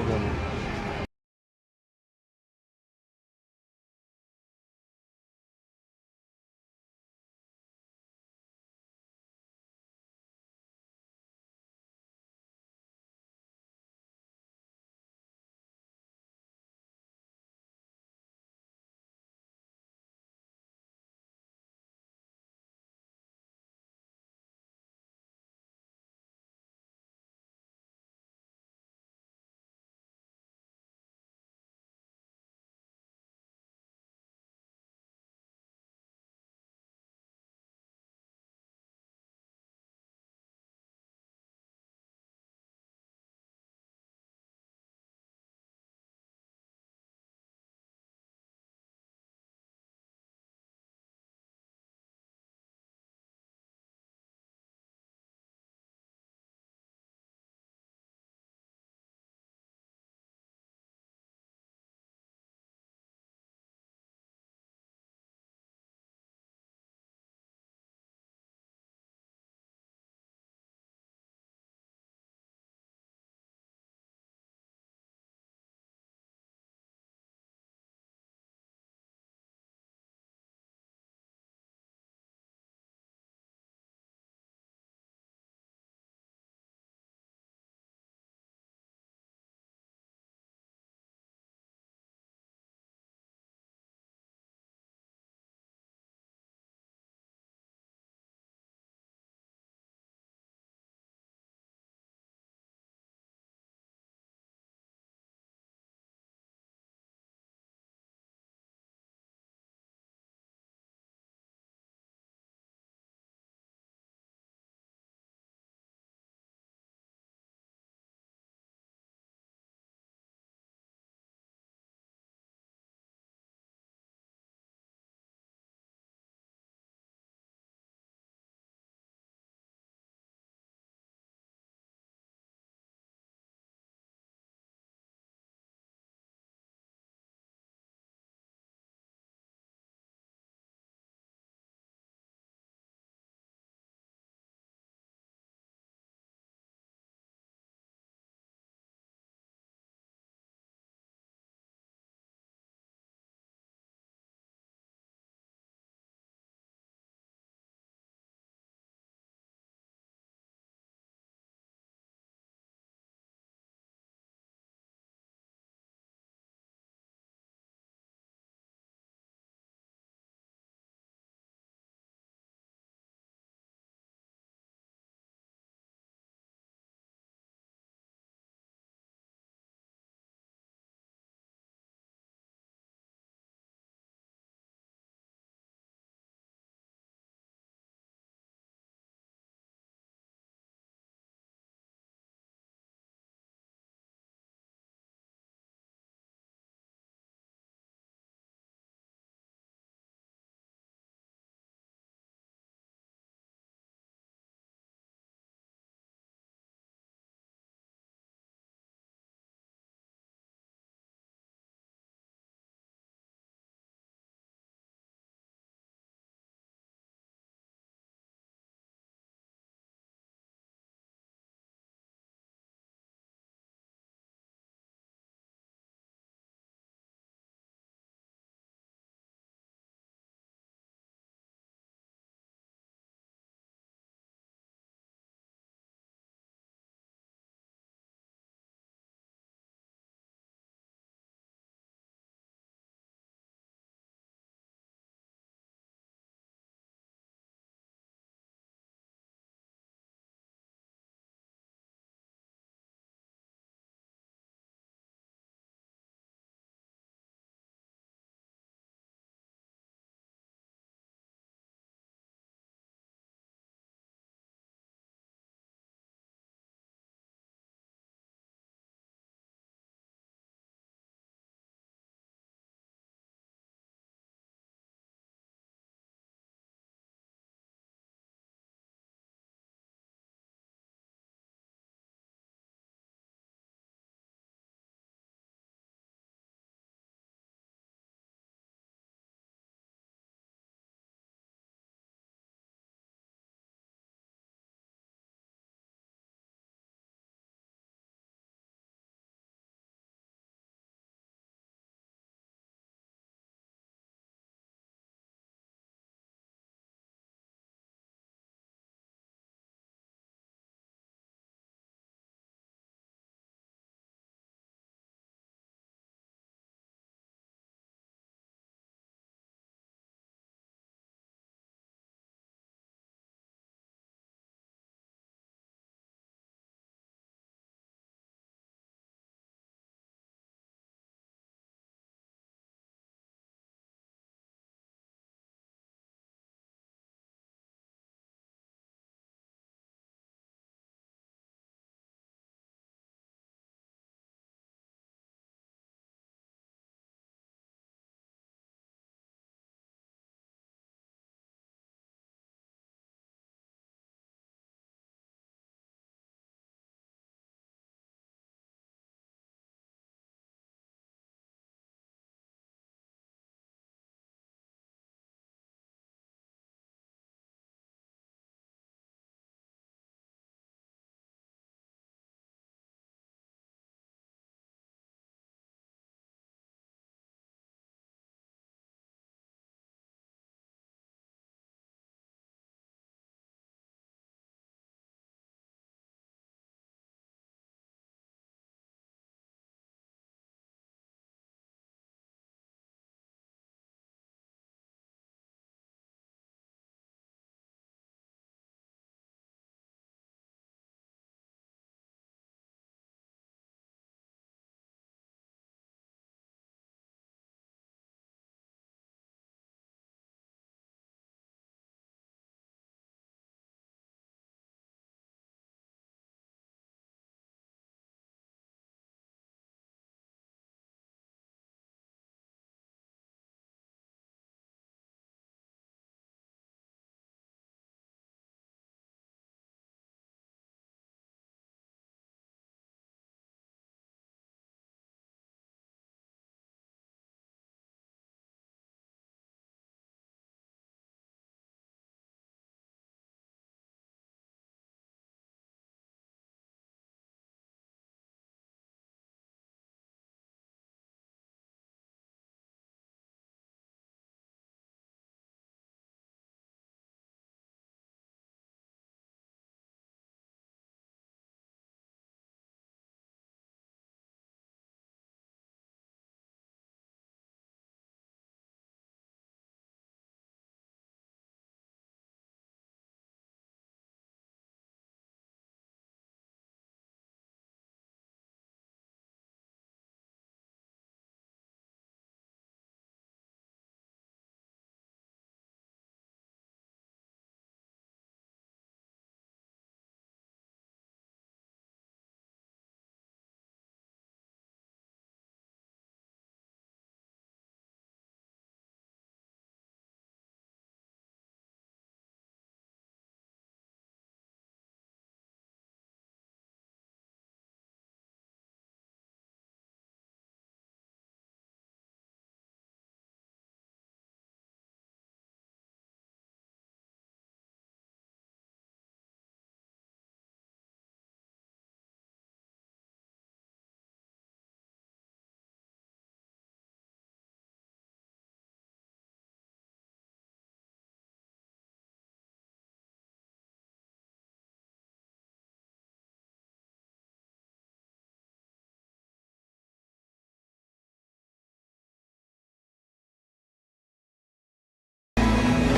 vemos.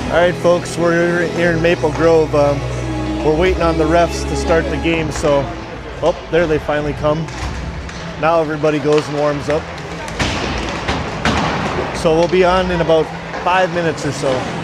All right, folks, we're here in Maple Grove. We're waiting on the refs to start the game, so, oh, there they finally come. Now everybody goes and warms up. So we'll be on in about 5 minutes or so.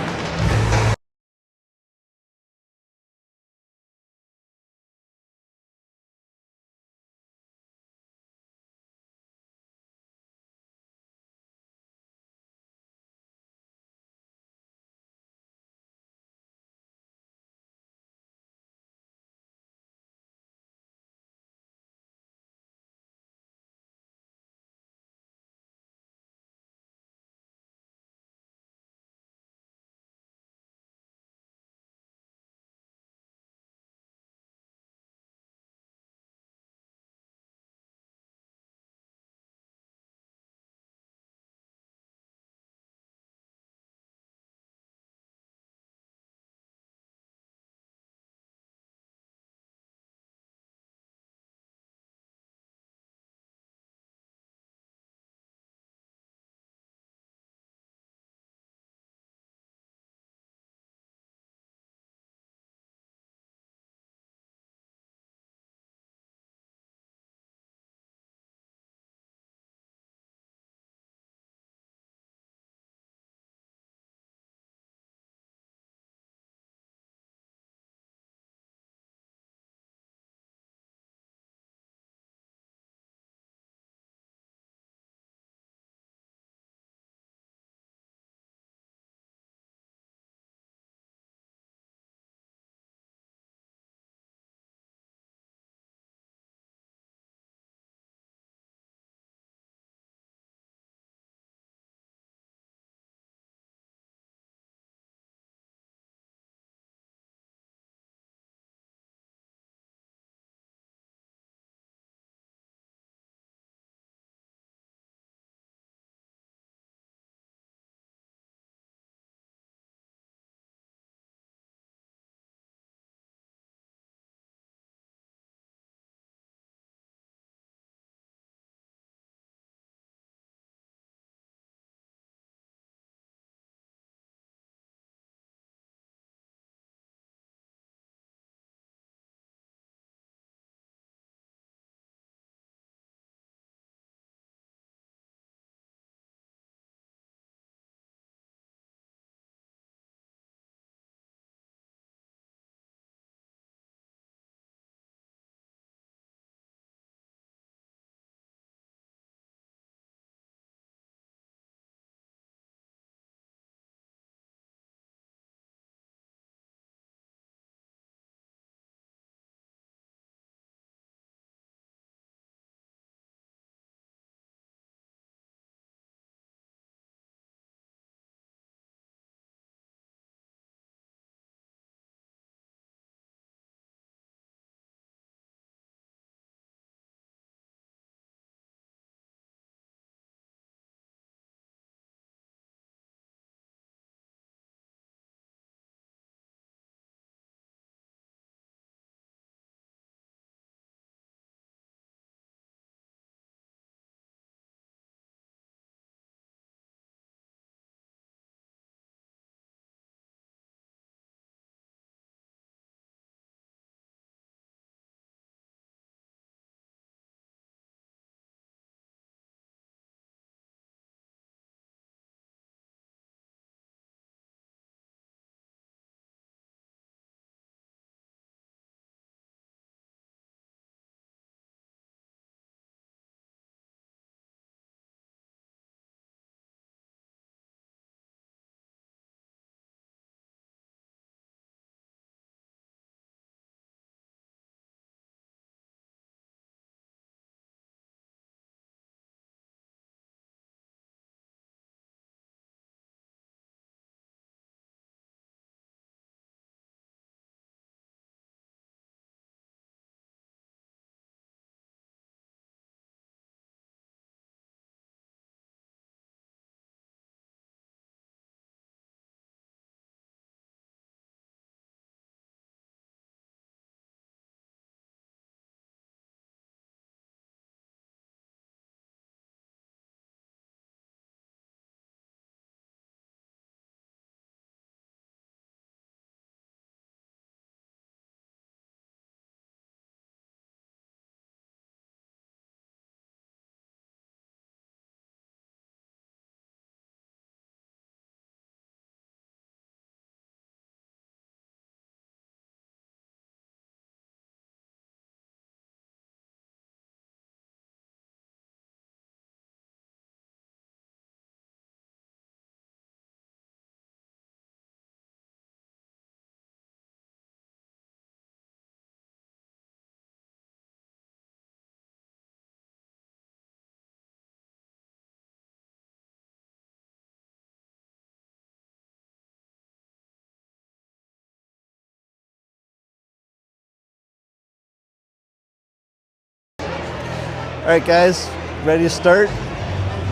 All right, guys, ready to start?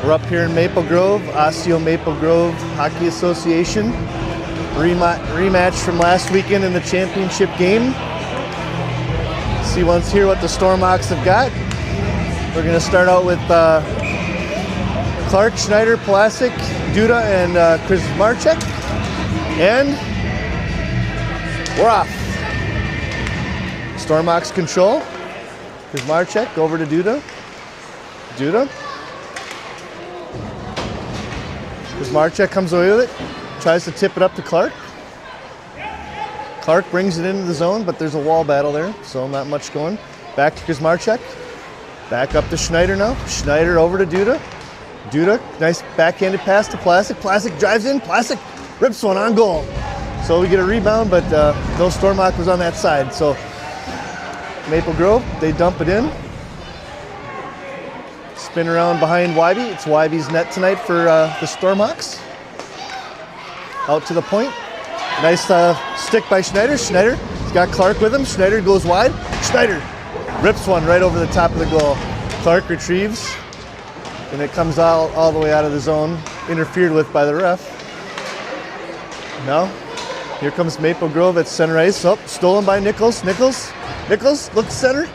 We're up here in Maple Grove, Osseo Maple Grove Hockey Association. Rematch from last weekend in the championship game. See once here what the Stormhawks have got. We're going to start out with Clark, Schneider, Plasik, Duda, and Chris Marchek. And we're off. Stormhawks control. Chris Marchek over to Duda. Duda. Chris Marchek comes away with it. Tries to tip it up to Clark. Clark brings it into the zone, but there's a wall battle there, so not much going. Back to Chris Marchek. Back up to Schneider now. Schneider over to Duda. Duda, nice backhanded pass to Plasik. Plasik drives in. Plasik rips one on goal. So we get a rebound, but no Stormhawk was on that side. So Maple Grove, they dump it in. Spin around behind Wybe. It's Wybe's net tonight for the Stormhawks. Out to the point. Nice stick by Schneider. Schneider's got Clark with him. Schneider goes wide. Schneider rips one right over the top of the goal. Clark retrieves, and it comes all the way out of the zone, interfered with by the ref. Now, here comes Maple Grove at center ice. Oh, stolen by Nichols. Nichols looks center.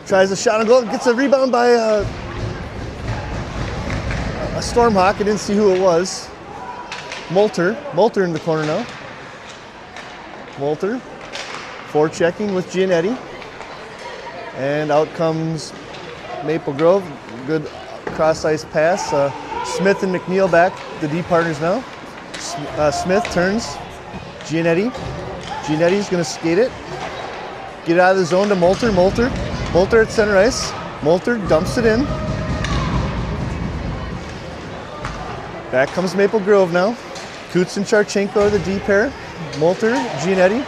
Tries a shot on goal. Gets a rebound by a Stormhawk. I didn't see who it was. Molter in the corner now. Molter, forechecking with Giannetti. And out comes Maple Grove. Good cross-ice pass. Smith and McNeil back, the D partners now. Smith turns. Giannetti. Giannetti's going to skate it. Get it out of the zone to Molter. Molter at center ice. Molter dumps it in. Back comes Maple Grove now. Kutz and Charchenko are the D pair. Molter, Giannetti.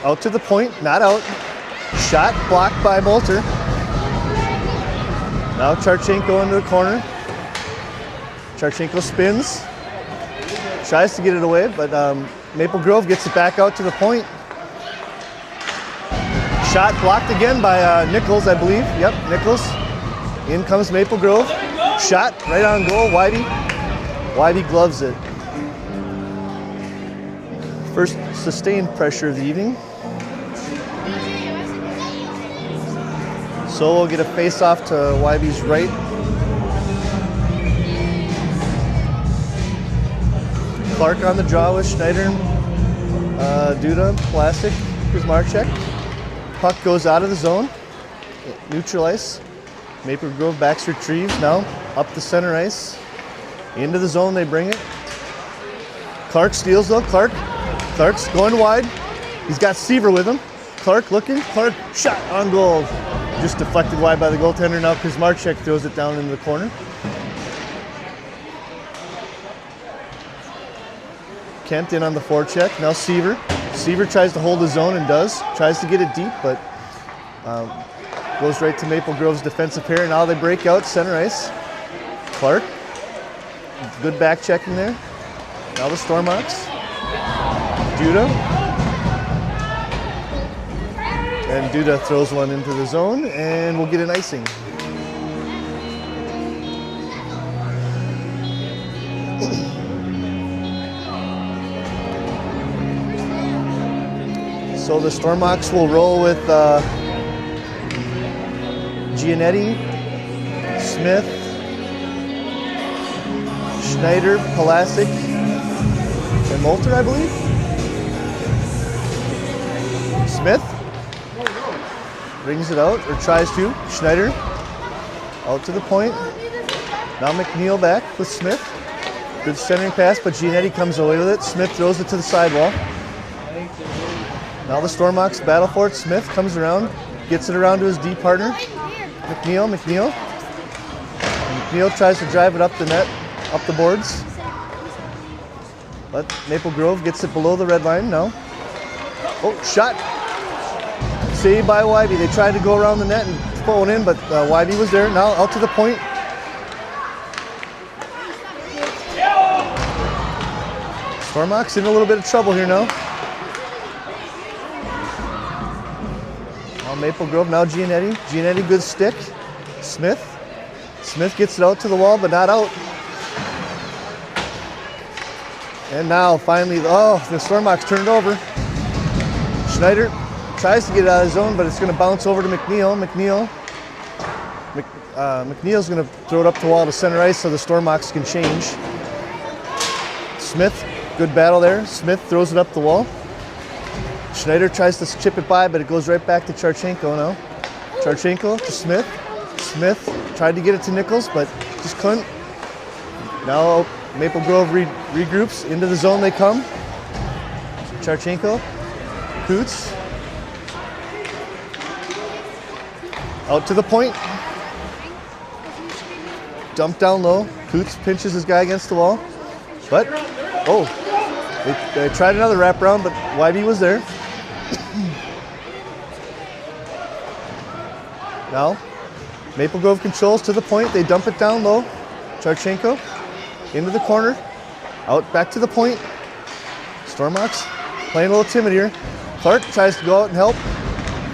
Out to the point, not out. Shot blocked by Molter. Now Charchenko into the corner. Charchenko spins. Tries to get it away, but Maple Grove gets it back out to the point. Shot blocked again by Nichols, I believe. Yep, Nichols. In comes Maple Grove. Shot right on goal, Wybe. Wybe gloves it. First sustained pressure of the evening. So we'll get a face-off to Wybe's right. Clark on the draw with Schneider, Duda, Plasik, Chris Marchek. Puck goes out of the zone, neutral ice. Maple Grove backs retrieves now, up the center ice. Into the zone they bring it. Clark steals though, Clark's going wide. He's got Seaver with him. Clark looking, Clark shot on goal. Just deflected wide by the goaltender. Now Chris Marchek throws it down into the corner. Kent in on the forecheck. Now Seaver. Seaver tries to hold his zone and does. Tries to get it deep, but goes right to Maple Grove's defensive pair. Now they break out center ice. Clark. Good back checking there. Now the Stormhawks. Duda. And Duda throws one into the zone, and we'll get an icing. So the Stormhawks will roll with Giannetti, Smith, Schneider, Plasik, and Molter, I believe. Smith brings it out, or tries to. Schneider out to the point. Now McNeil back with Smith. Good centering pass, but Giannetti comes away with it. Smith throws it to the sidewall. Now the Stormhawks battle for it. Smith comes around, gets it around to his D partner. McNeil tries to drive it up the net, up the boards. But Maple Grove gets it below the red line now. Oh, shot. Saved by Wybe. They tried to go around the net and pull it in, but Wybe was there. Now out to the point. Stormhawks in a little bit of trouble here now. Now Maple Grove, now Gianetti. Gianetti, good stick. Smith. Smith gets it out to the wall, but not out. And now finally, oh, the Stormhawks turned over. Schneider tries to get it out of his zone, but it's going to bounce over to McNeil. McNeil's going to throw it up the wall to center ice so the Stormhawks can change. Smith, good battle there. Smith throws it up the wall. Schneider tries to chip it by, but it goes right back to Charchenko now. Charchenko to Smith. Smith tried to get it to Nichols, but just couldn't. Now Maple Grove regroups. Into the zone they come. Charchenko. Coots. Out to the point. Dumped down low. Coots pinches his guy against the wall. But, oh, they tried another wraparound, but Wybie was there. Now, Maple Grove controls to the point. They dump it down low. Charchenko into the corner. Out back to the point. Stormhawks playing a little timid here. Clark tries to go out and help.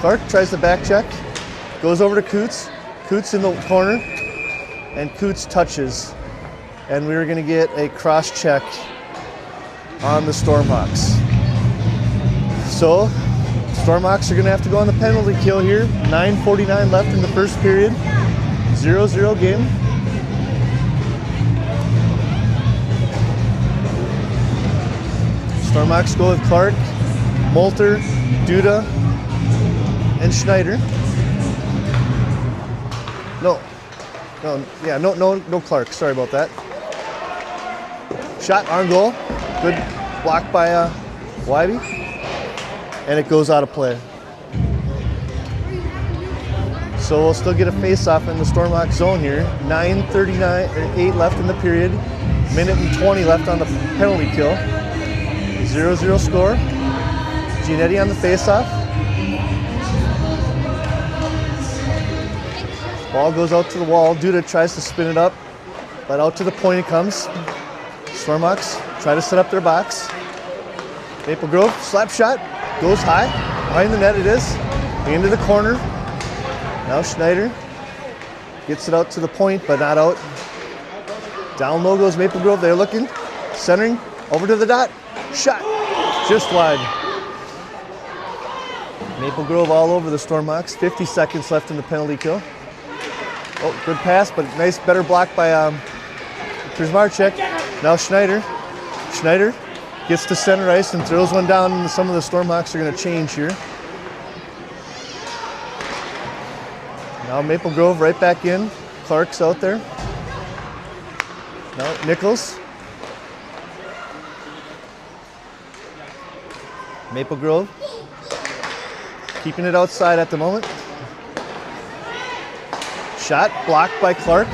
Clark tries to back check. Goes over to Coots. Coots in the corner. And Coots touches. And we're going to get a cross check on the Stormhawks. So, Stormhawks are going to have to go on the penalty kill here. 9:49 left in the first period. 0-0 game. Stormhawks go with Clark, Molter, Duda, and Schneider. No Clark. Sorry about that. Shot on goal. Good block by Wybie. And it goes out of play. So we'll still get a face-off in the Stormhawk zone here. 9:39, 8 left in the period. Minute and 20 left on the penalty kill. 0-0 score. Gianetti on the face-off. Ball goes out to the wall. Duda tries to spin it up, but out to the point it comes. Stormhawks try to set up their box. Maple Grove, slap shot, goes high. Behind the net it is. Into the corner. Now Schneider gets it out to the point, but not out. Down low goes Maple Grove. They're looking, centering, over to the dot. Shot, just wide. Maple Grove all over the Stormhawks. 50 seconds left in the penalty kill. Oh, good pass, but nice, better block by Krzmarczyk. Now Schneider. Schneider gets to center ice and throws one down, and some of the Stormhawks are going to change here. Now Maple Grove right back in. Clark's out there. Now Nichols. Maple Grove keeping it outside at the moment. Shot blocked by Clark.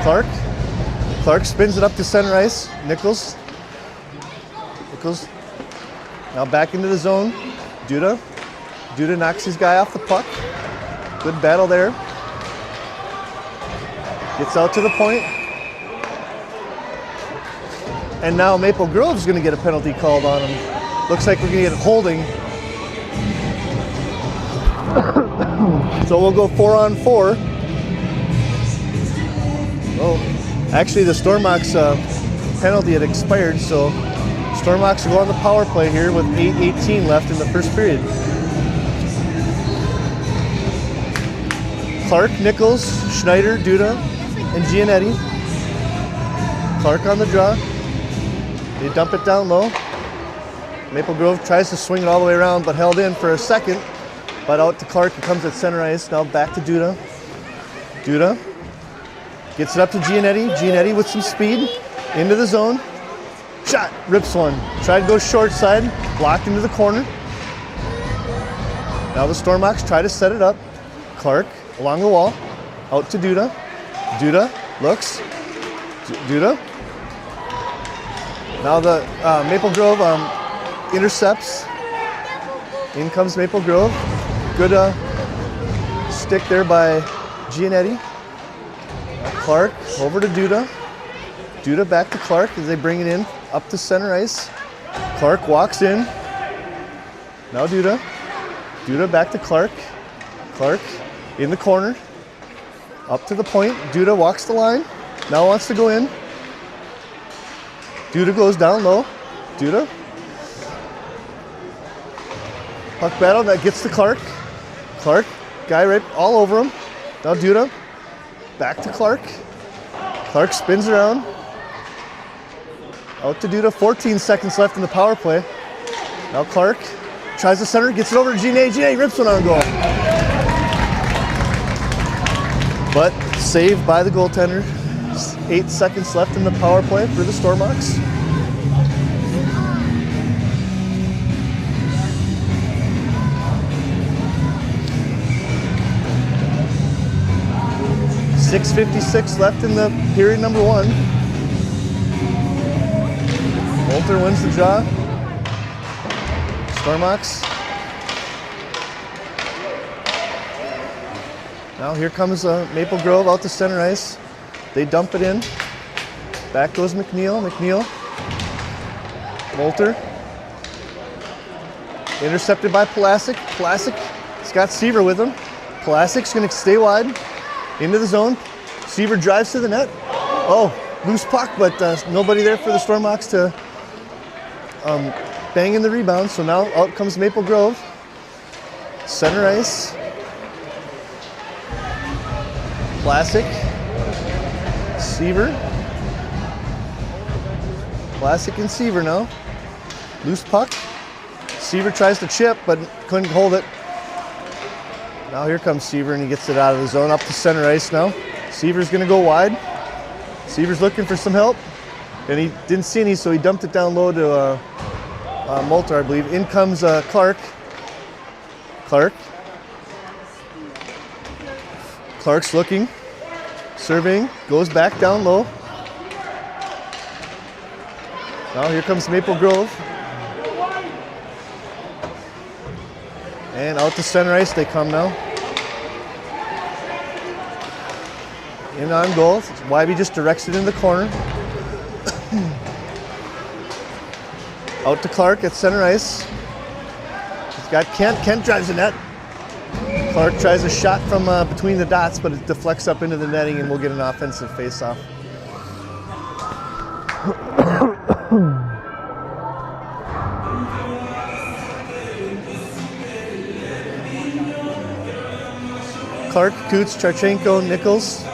Clark spins it up to center ice. Nichols now back into the zone. Duda knocks his guy off the puck. Good battle there. Gets out to the point. And now Maple Grove's going to get a penalty called on him. Looks like we're going to get holding. So we'll go 4-on-4. Oh, actually the Stormhawks penalty had expired, so Stormhawks will go on the power play here with 8:18 left in the first period. Clark, Nichols, Schneider, Duda, and Gianetti. Clark on the draw. They dump it down low. Maple Grove tries to swing it all the way around, but held in for a second. But out to Clark, he comes at center ice. Now back to Duda. Duda gets it up to Gianetti. Gianetti with some speed. Into the zone. Shot, rips one. Tried to go short side. Blocked into the corner. Now the Stormhawks try to set it up. Clark along the wall. Out to Duda. Duda looks. Duda. Now the Maple Grove intercepts. In comes Maple Grove. Good stick there by Gianetti. Clark over to Duda. Duda back to Clark as they bring it in up to center ice. Clark walks in. Now Duda. Duda back to Clark. Clark in the corner. Up to the point. Duda walks the line. Now wants to go in. Duda goes down low. Duda. Puck battle. That gets to Clark. Clark. Guy right all over him. Now Duda. Back to Clark. Clark spins around. Out to Duda. 14 seconds left in the power play. Now Clark tries the center. Gets it over to Gene. Gene rips one on goal. But saved by the goaltender. 8 seconds left in the power play for the Stormhawks. .656 left in the period number 1. Walter wins the draw. Stormhawks. Now here comes Maple Grove out to center ice. They dump it in. Back goes McNeil. McNeil. Walter. Intercepted by Pulasic. Pulasic. Scott Seaver with him. Pulasic's going to stay wide. Into the zone. Seaver drives to the net. Oh, loose puck, but nobody there for the Stormhawks to bang in the rebound. So now out comes Maple Grove. Center ice. Pulasic. Seaver. Pulasic and Seaver now. Loose puck. Seaver tries to chip, but couldn't hold it. Now here comes Seaver, and he gets it out of the zone. Up to center ice now. Seaver's going to go wide. Seaver's looking for some help, and he didn't see any, so he dumped it down low to Moulter, I believe. In comes Clark. Clark's looking, surveying, goes back down low. Now here comes Maple Grove. And out to center ice they come now. In on goal. Wybe just directs it in the corner. Out to Clark at center ice. He's got Kent. Kent drives the net. Clark tries a shot from between the dots, but it deflects up into the netting, and we'll get an offensive face-off. Clark, Coots, Charchenko, Nichols.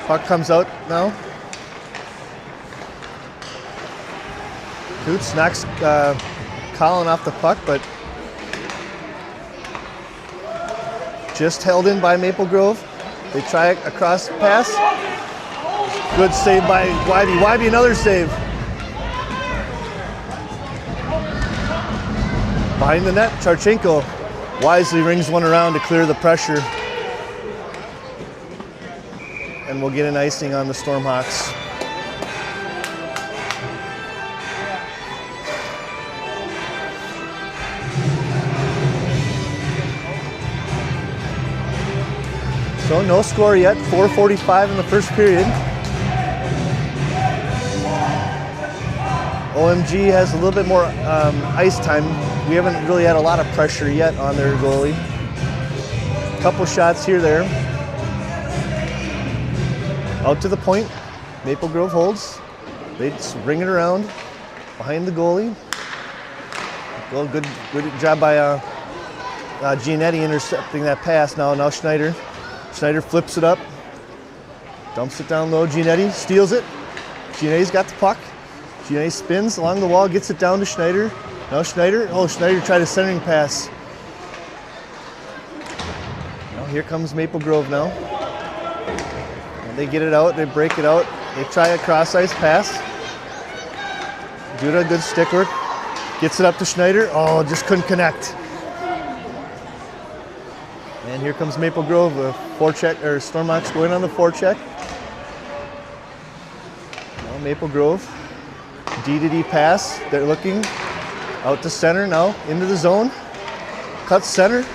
Puck comes out now. Coots knocks Colin off the puck, but just held in by Maple Grove. They try a cross pass. Good save by Wybe. Wybe, another save. Behind the net, Charchenko wisely rings one around to clear the pressure. And we'll get an icing on the Stormhawks. So no score yet, 4:45 in the first period. OMG has a little bit more ice time. We haven't really had a lot of pressure yet on their goalie. Couple shots here, there. Out to the point. Maple Grove holds. They just ring it around behind the goalie. Well, good job by Giannetti intercepting that pass. Now Schneider. Schneider flips it up. Dumps it down low. Giannetti steals it. Giannetti's got the puck. Giannetti spins along the wall, gets it down to Schneider. Now Schneider. Oh, Schneider tried a centering pass. Now here comes Maple Grove now. And they get it out, they break it out. They try a cross ice pass. Duda, good stick work. Gets it up to Schneider. Oh, just couldn't connect. And here comes Maple Grove, a forecheck, or Stormhawks going on the forecheck. Now Maple Grove, D-to-D pass. They're looking out to center now, into the zone. Cuts center.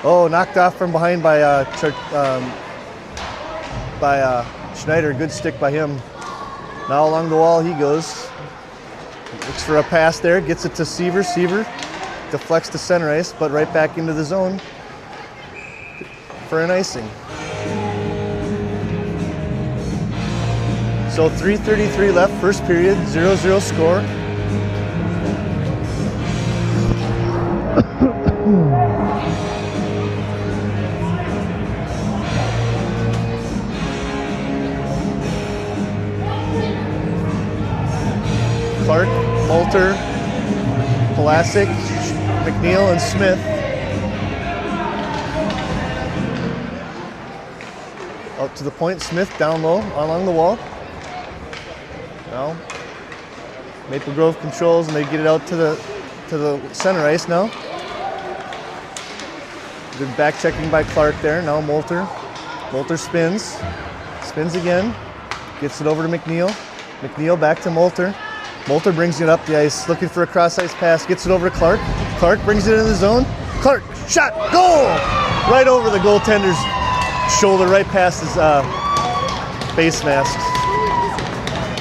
Oh, knocked off from behind by Schneider. Good stick by him. Now along the wall he goes. Looks for a pass there, gets it to Seaver. Seaver deflects to center ice, but right back into the zone for an icing. So 3:33 left, first period, 0-0 score. Clark, Moulter, Pulasic, McNeil, and Smith. Out to the point, Smith down low along the wall. Now, Maple Grove controls and they get it out to the center ice now. Good back checking by Clark there. Now Moulter. Moulter spins again, gets it over to McNeil. McNeil back to Moulter. Moulter brings it up the ice, looking for a cross-ice pass, gets it over to Clark. Clark brings it in the zone. Clark, shot, goal! Right over the goaltender's shoulder, right past his face mask.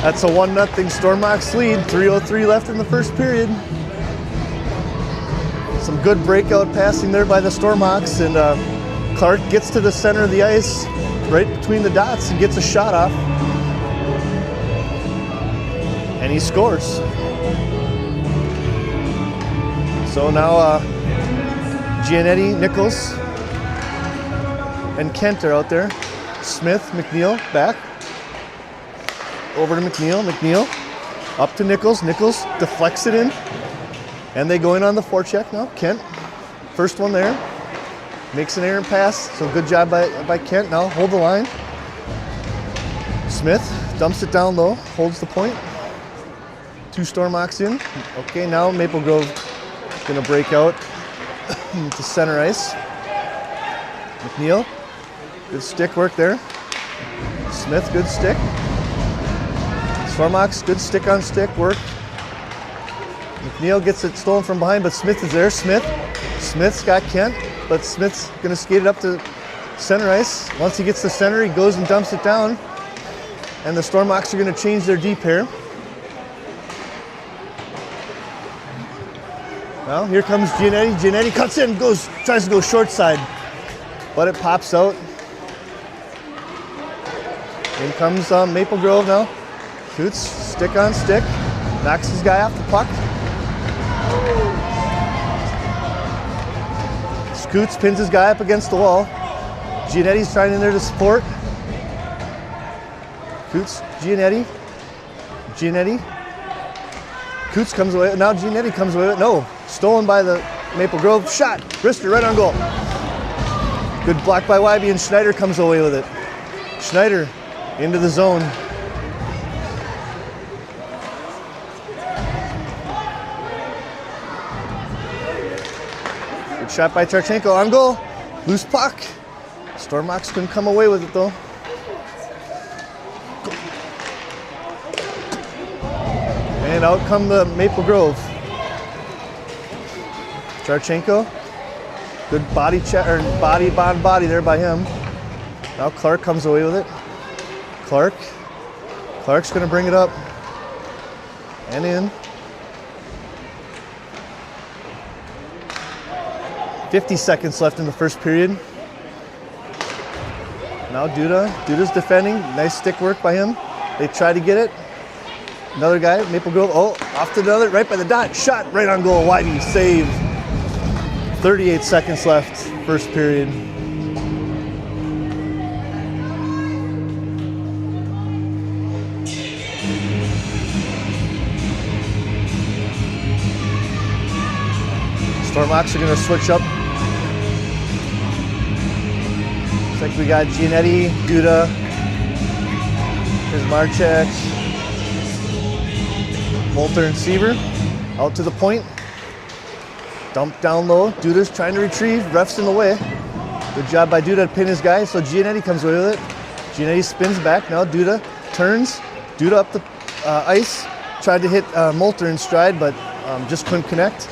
That's a 1-0 Stormox lead, 3:03 left in the first period. Some good breakout passing there by the Stormox, and Clark gets to the center of the ice, right between the dots, and gets a shot off. And he scores. So now Giannetti, Nichols, and Kent are out there. Smith, McNeil back. Over to McNeil. McNeil up to Nichols. Nichols deflects it in. And they go in on the forecheck now. Kent, first one there. Makes an errant pass. So good job by Kent. Now hold the line. Smith dumps it down low. Holds the point. 2 Stormox in. Okay, now Maple Grove gonna break out to center ice. McNeil, good stick work there. Smith, good stick. Stormox, good stick on stick work. McNeil gets it stolen from behind, but Smith is there. Smith's got Kent, but Smith's gonna skate it up to center ice. Once he gets to center, he goes and dumps it down. And the Stormox are gonna change their D pair. Well, here comes Giannetti. Giannetti cuts in, tries to go short side, but it pops out. In comes Maple Grove now. Coots, stick on stick, knocks his guy off the puck. Scoots pins his guy up against the wall. Giannetti's trying in there to support. Coots, Giannetti. Coots comes away. Now Giannetti comes away with it. No, stolen by the Maple Grove. Shot, wrister right on goal. Good block by Wybe, and Schneider comes away with it. Schneider into the zone. Good shot by Tarchenko on goal. Loose puck. Stormox couldn't come away with it though. And out come the Maple Grove. Tarchenko. Good body check, or body there by him. Now Clark comes away with it. Clark's gonna bring it up. And in. 50 seconds left in the first period. Now Duda's defending. Nice stick work by him. They try to get it. Another guy, Maple Grove, off to another, right by the dot. Shot right on goal, Wybe, save. 38 seconds left, first period. Stormox are gonna switch up. Looks like we got Giannetti, Duda, here's Marchek, Moulter and Seaver out to the point. Dump down low. Duda's trying to retrieve. Ref's in the way. Good job by Duda to pin his guy. So Giannetti comes away with it. Giannetti spins back. Now Duda turns. Duda up the ice. Tried to hit Moulter in stride, but just couldn't connect.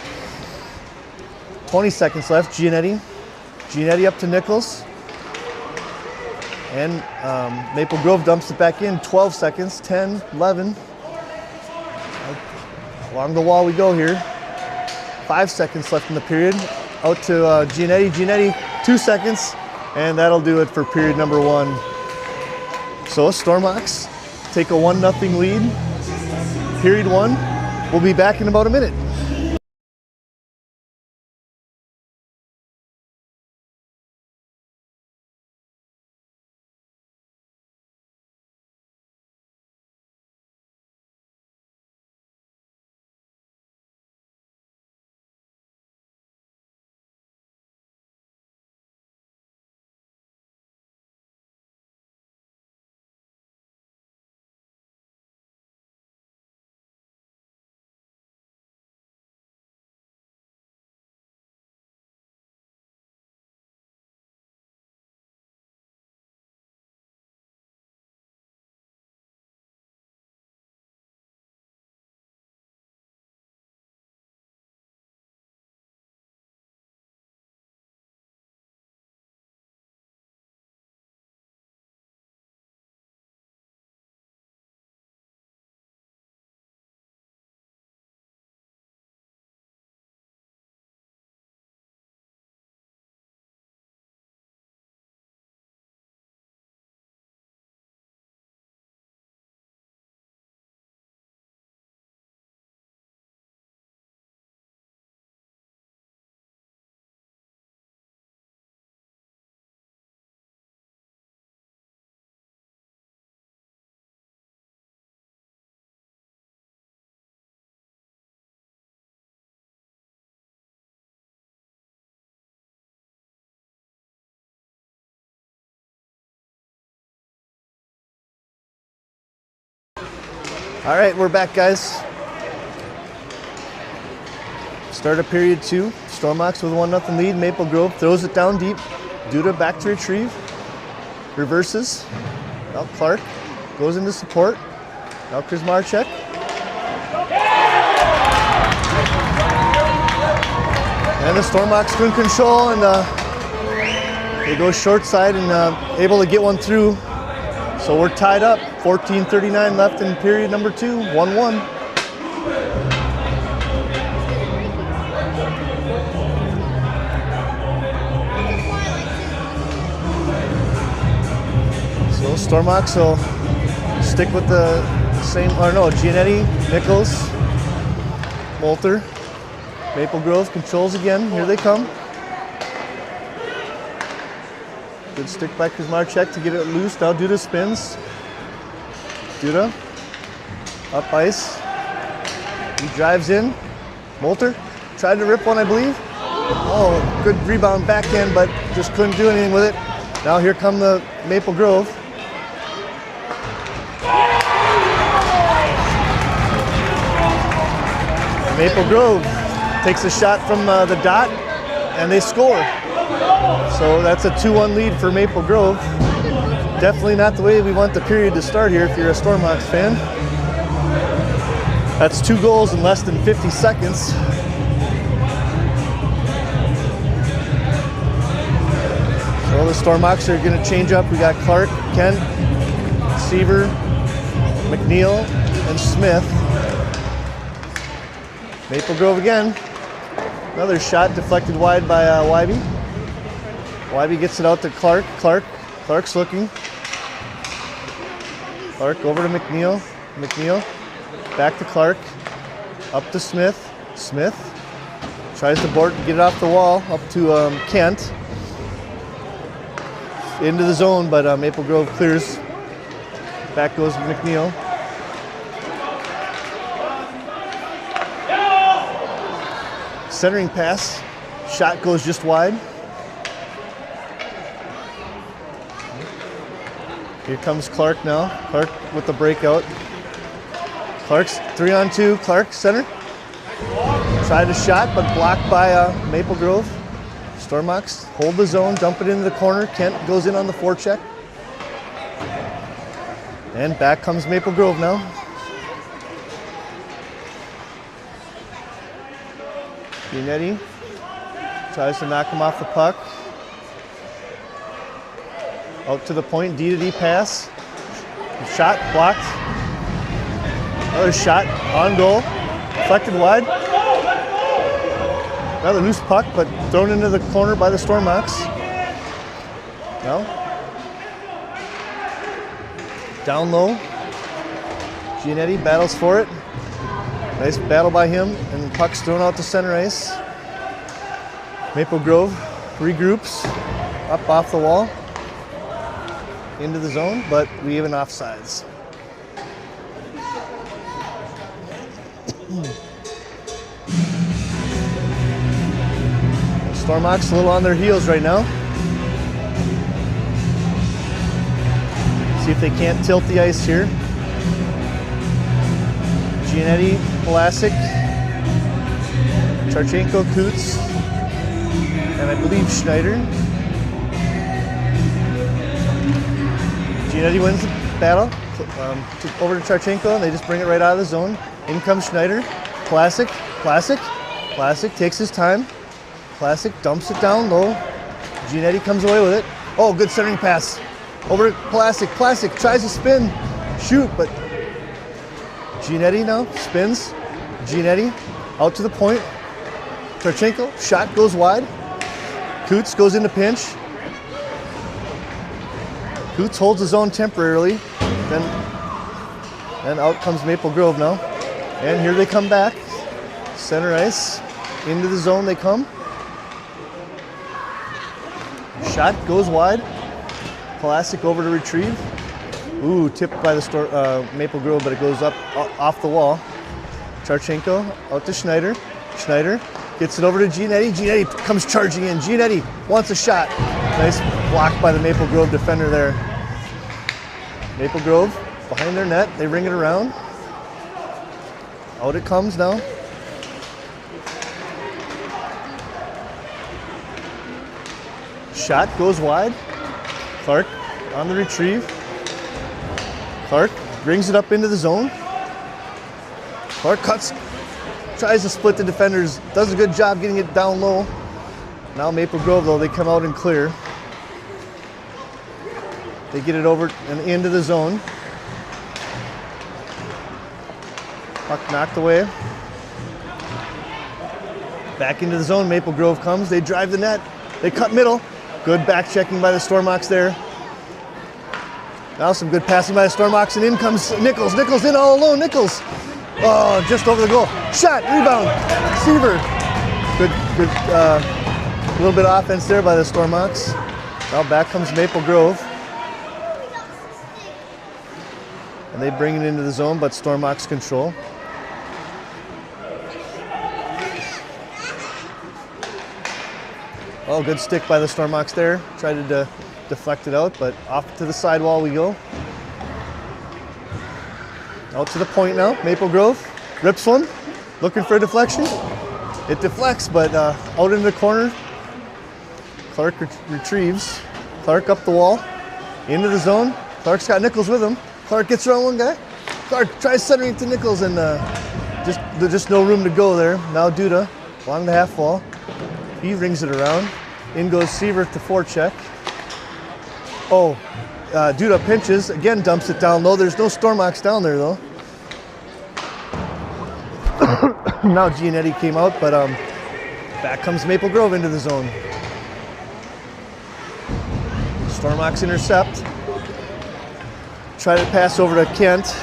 20 seconds left. Giannetti up to Nichols. And Maple Grove dumps it back in. 12 seconds. 10, 11. Along the wall we go here. 5 seconds left in the period. Out to Giannetti. Giannetti, 2 seconds. And that'll do it for period number 1. So Stormox take a 1-0 lead. Period 1. We'll be back in about a minute. All right, we're back, guys. Start of period 2. Stormox with a 1-0 lead. Maple Grove throws it down deep. Duda back to retrieve. Reverses. Now Clark goes into support. Now Kuzmarchek. And the Stormox in control, and they go short side and able to get one through. So we're tied up. 14:39 left in period number 2. 1-1. So Stormox will stick with the same, or no, Giannetti, Nichols, Molter. Maple Grove controls again. Here they come. Good stick by Kuzmarchek to get it loose. Now Duda spins. Duda up ice. He drives in. Molter tried to rip one, I believe. Oh, good rebound backhand, but just couldn't do anything with it. Now here come the Maple Grove. Maple Grove takes a shot from the dot, and they score. So that's a 2-1 lead for Maple Grove. Definitely not the way we want the period to start here if you're a Stormox fan. That's 2 goals in less than 50 seconds. So the Stormox are going to change up. We got Clark, Kent, Seaver, McNeil, and Smith. Maple Grove again. Another shot deflected wide by Wybe. Wybe gets it out to Clark. Clark's looking. Clark over to McNeil. McNeil back to Clark. Up to Smith. Smith tries to board and get it off the wall. Up to Kent. Into the zone, but Maple Grove clears. Back goes McNeil. Centering pass. Shot goes just wide. Here comes Clark now. Clark with the breakout. Clark's 3-on-2. Clark center. Tried a shot, but blocked by Maple Grove. Stormox hold the zone, dump it into the corner. Kent goes in on the forecheck. And back comes Maple Grove now. Giannetti tries to knock him off the puck. Out to the point, D-to-D pass. Shot blocked. Another shot on goal deflected wide. Another loose puck, but thrown into the corner by the Stormhawks. Now, down low. Giannetti battles for it. Nice battle by him, and the puck's thrown out to center ice. Maple Grove regroups up off the wall into the zone, but we have an offsides. Stormhawks a little on their heels right now. See if they can't tilt the ice here. Giannetti, Pulasic, Charchenko, Coots, and I believe Schneider. Giannetti wins the battle over to Charchenko, and they just bring it right out of the zone. In comes Schneider. Pulasic takes his time. Pulasic dumps it down low. Giannetti comes away with it. Oh, good centering pass. Over to Pulasic. Pulasic tries to spin, shoot, but Giannetti now spins. Giannetti out to the point. Charchenko, shot goes wide. Coots goes into pinch. Coots holds his own temporarily. Then out comes Maple Grove now. And here they come back. Center ice. Into the zone they come. Shot goes wide. Pulasic over to retrieve. Ooh, tipped by the Maple Grove, but it goes up off the wall. Charchenko out to Schneider. Schneider gets it over to Giannetti. Giannetti comes charging in. Giannetti wants a shot. Nice block by the Maple Grove defender there. Maple Grove behind their net. They ring it around. Out it comes now. Shot goes wide. Clark on the retrieve. Clark brings it up into the zone. Clark cuts, tries to split the defenders, does a good job getting it down low. Now Maple Grove, though, they come out and clear. They get it over and into the zone. Puck knocked away. Back into the zone, Maple Grove comes. They drive the net. They cut middle. Good back checking by the Stormhawks there. Now some good passing by the Stormhawks, and in comes Nichols. Nichols in all alone. Nichols. Oh, just over the goal. Shot, rebound. Seaver. Good, a little bit of offense there by the Stormhawks. Now back comes Maple Grove. And they bring it into the zone, but Stormhawks control. Oh, good stick by the Stormhawks there. Tried to deflect it out, but off to the sidewall we go. Out to the point now, Maple Grove. Rips one, looking for a deflection. It deflects, but out in the corner. Clark retrieves. Clark up the wall, into the zone. Clark's got Nichols with him. Clark gets around one guy. Clark tries centering to Nichols, and there's just no room to go there. Now Duda, along the half wall. He rings it around. In goes Seaver to forecheck. Oh, Duda pinches, again dumps it down low. There's no Stormhawks down there though. Now Giannetti came out, but back comes Maple Grove into the zone. Stormhawks intercept. Try to pass over to Kent,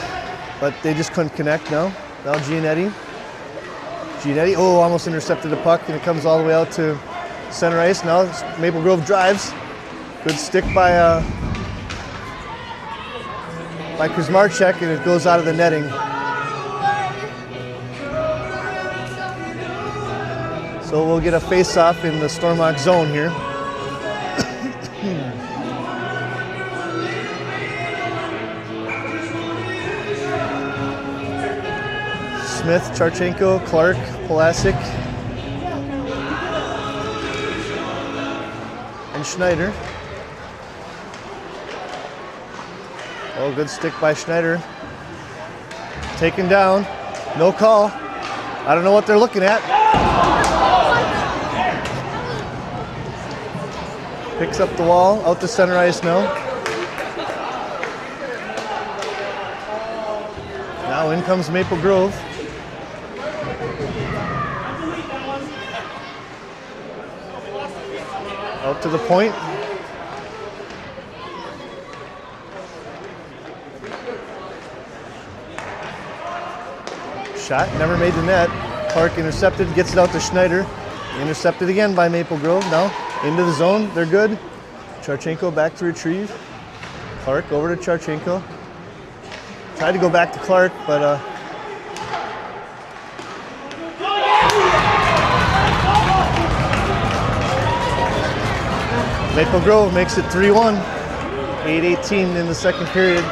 but they just couldn't connect now. Now Giannetti. Giannetti, oh, almost intercepted the puck, and it comes all the way out to center ice. Now Maple Grove drives. Good stick by Kuzmarchek, and it goes out of the netting. So we'll get a face-off in the Stormhawk zone here. Smith, Charchenko, Clark, Pulasic, and Schneider. Oh, good stick by Schneider. Taken down, no call. I don't know what they're looking at. Picks up the wall, out to center ice now. Now in comes Maple Grove. Out to the point. Shot, never made the net. Clark intercepted, gets it out to Schneider. Intercepted again by Maple Grove. Now into the zone, they're good. Charchenko back to retrieve. Clark over to Charchenko. Tried to go back to Clark, but Maple Grove makes it 3-1. 8:18 in the second period.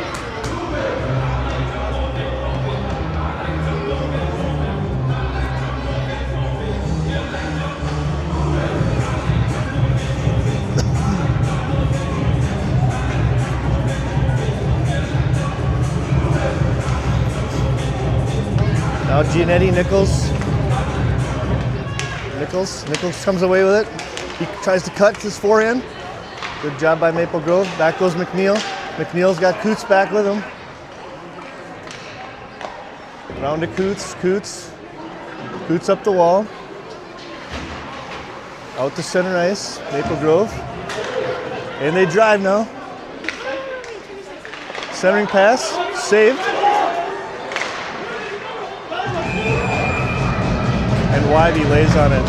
Now Giannetti, Nichols comes away with it. He tries to cut his forehand. Good job by Maple Grove. Back goes McNeil. McNeil's got Coots back with him. Round to Coots. Coots up the wall. Out to center ice. Maple Grove. And they drive now. Centering pass. Saved. And Wybe lays on it.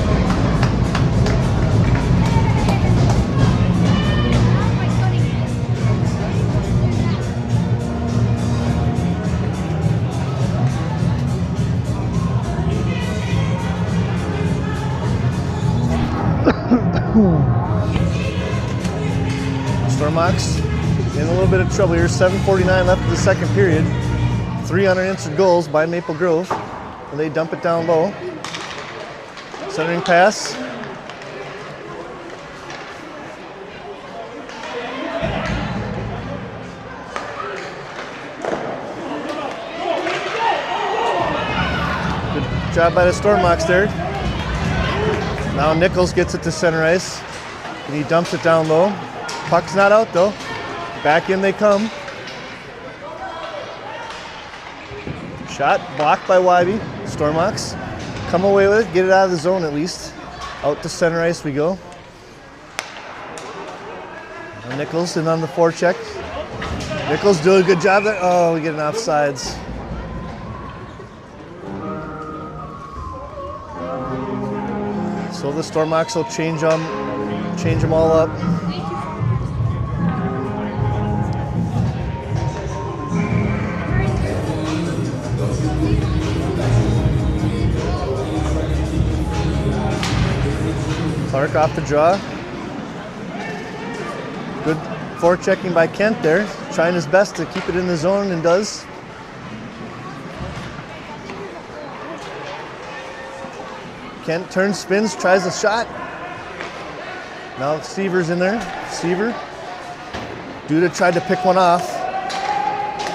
Stormox in a little bit of trouble here. 7:49 left in the second period. 3 unanswered goals by Maple Grove. And they dump it down low. Centering pass. Good job by the Stormox there. Now Nichols gets it to center ice. And he dumps it down low. Puck's not out though. Back in they come. Shot blocked by Wybe. Stormox. Come away with it, get it out of the zone at least. Out to center ice we go. And Nichols in on the forecheck. Nichols doing a good job there. Oh, we get an offsides. So the Stormox will change them all up. Clark off the draw. Good forechecking by Kent there. Trying his best to keep it in the zone and does. Kent turns, spins, tries a shot. Now Seaver's in there. Seaver. Duda tried to pick one off.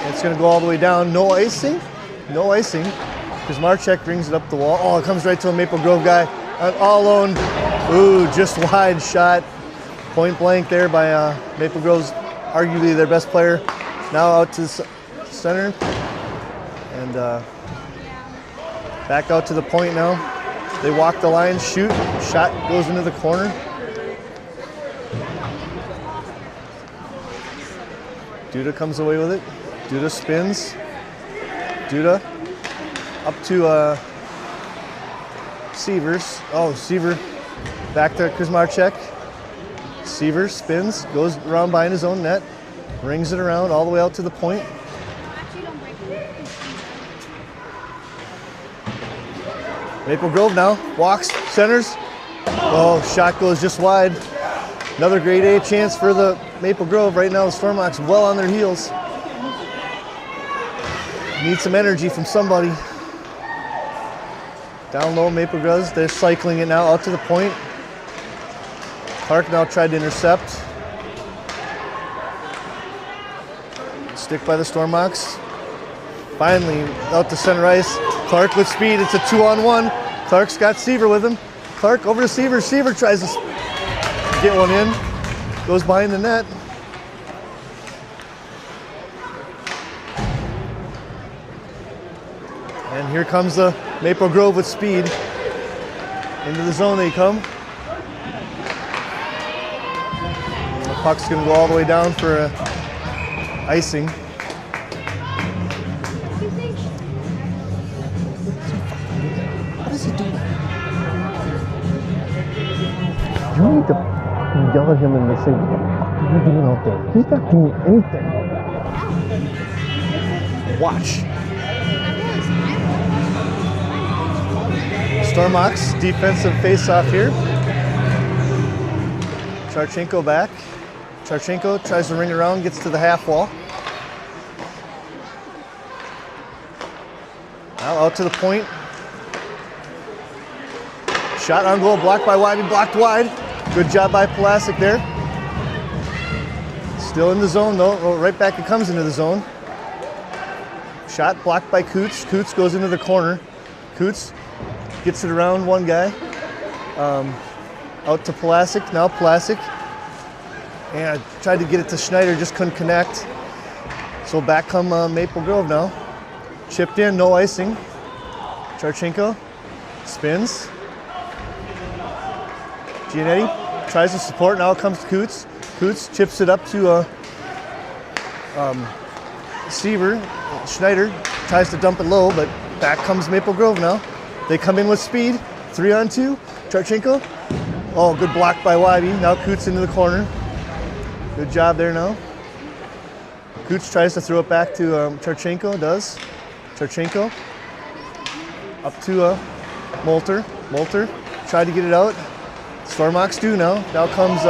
It's going to go all the way down. No icing. No icing. Because Marchek brings it up the wall. Oh, it comes right to a Maple Grove guy. All alone. Ooh, just wide shot. Point blank there by Maple Grove's arguably their best player. Now out to the center. And back out to the point now. They walk the line, shoot. Shot goes into the corner. Duda comes away with it. Duda spins. Duda up to Sievers. Oh, Seaver back to Kuzmarchek. Seaver spins, goes around behind his own net, rings it around all the way out to the point. Maple Grove now walks, centers. Oh, shot goes just wide. Another grade A chance for the Maple Grove. Right now the Stormox well on their heels. Need some energy from somebody. Down low, Maple Groves, they're cycling it now out to the point. Clark now tried to intercept. Stick by the Stormox. Finally, out to center ice. Clark with speed, it's a 2-on-1. Clark's got Seaver with him. Clark over to Seaver. Seaver tries to get one in. Goes behind the net. And here comes the Maple Grove with speed. Into the zone they come. The puck's going to go all the way down for icing. What is he doing? You need to yell at him and say, what the fuck are you doing out there? He's not doing anything. Watch. Stormox defensive face-off here. Charchenko back. Charchenko tries to ring around, gets to the half wall. Now out to the point. Shot on goal, blocked by Wybe, blocked wide. Good job by Pulasic there. Still in the zone though. Oh, right back it comes into the zone. Shot blocked by Coots. Coots goes into the corner. Coots gets it around one guy. Out to Pulasic. Now Pulasic. And I tried to get it to Schneider, just couldn't connect. So back come Maple Grove now. Chipped in, no icing. Charchenko spins. Giannetti tries to support, now it comes to Coots. Coots chips it up to Seaver. Schneider tries to dump it low, but back comes Maple Grove now. They come in with speed, 3-on-2. Charchenko, oh, good block by Wybe. Now Coots into the corner. Good job there now. Coots tries to throw it back to Charchenko, does. Charchenko up to Molter. Molter tried to get it out. Stormox do now. Now comes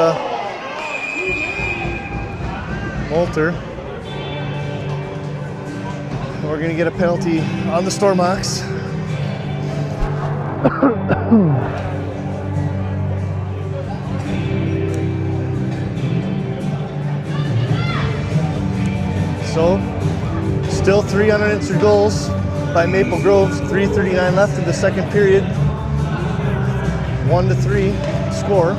Molter. We're going to get a penalty on the Stormox. So, still 3 unanswered goals by Maple Grove. 3:39 left in the second period. 1-3 score.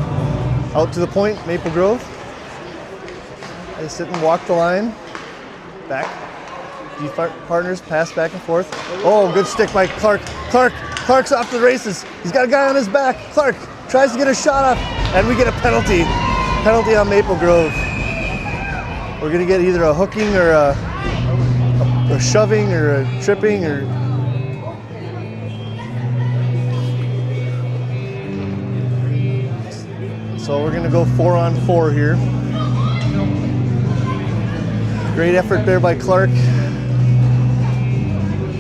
Out to the point, Maple Grove. They sit and walk the line. Back. Partners pass back and forth. Oh, good stick by Clark. Clark's off to the races. He's got a guy on his back. Clark tries to get a shot off, and we get a penalty. Penalty on Maple Grove. We're gonna get either a hooking or a shoving or a tripping or. So we're gonna go 4-on-4 here. Great effort there by Clark.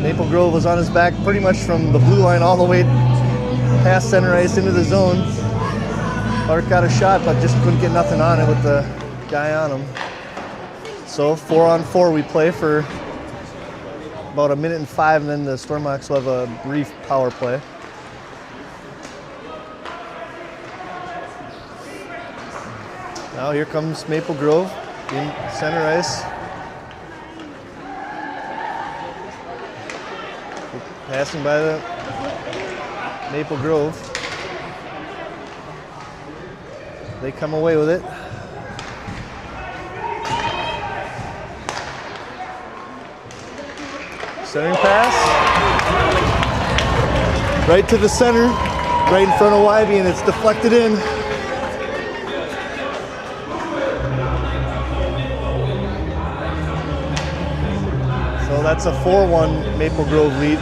Maple Grove was on his back pretty much from the blue line all the way past center ice into the zone. Clark got a shot, but just couldn't get nothing on it with the guy on him. So 4-on-4 we play for about 1:05, and then the Stormox will have a brief power play. Now here comes Maple Grove in center ice. Passing by the Maple Grove. They come away with it. Centering pass. Right to the center, right in front of Wybe, and it's deflected in. So that's a 4-1 Maple Grove lead.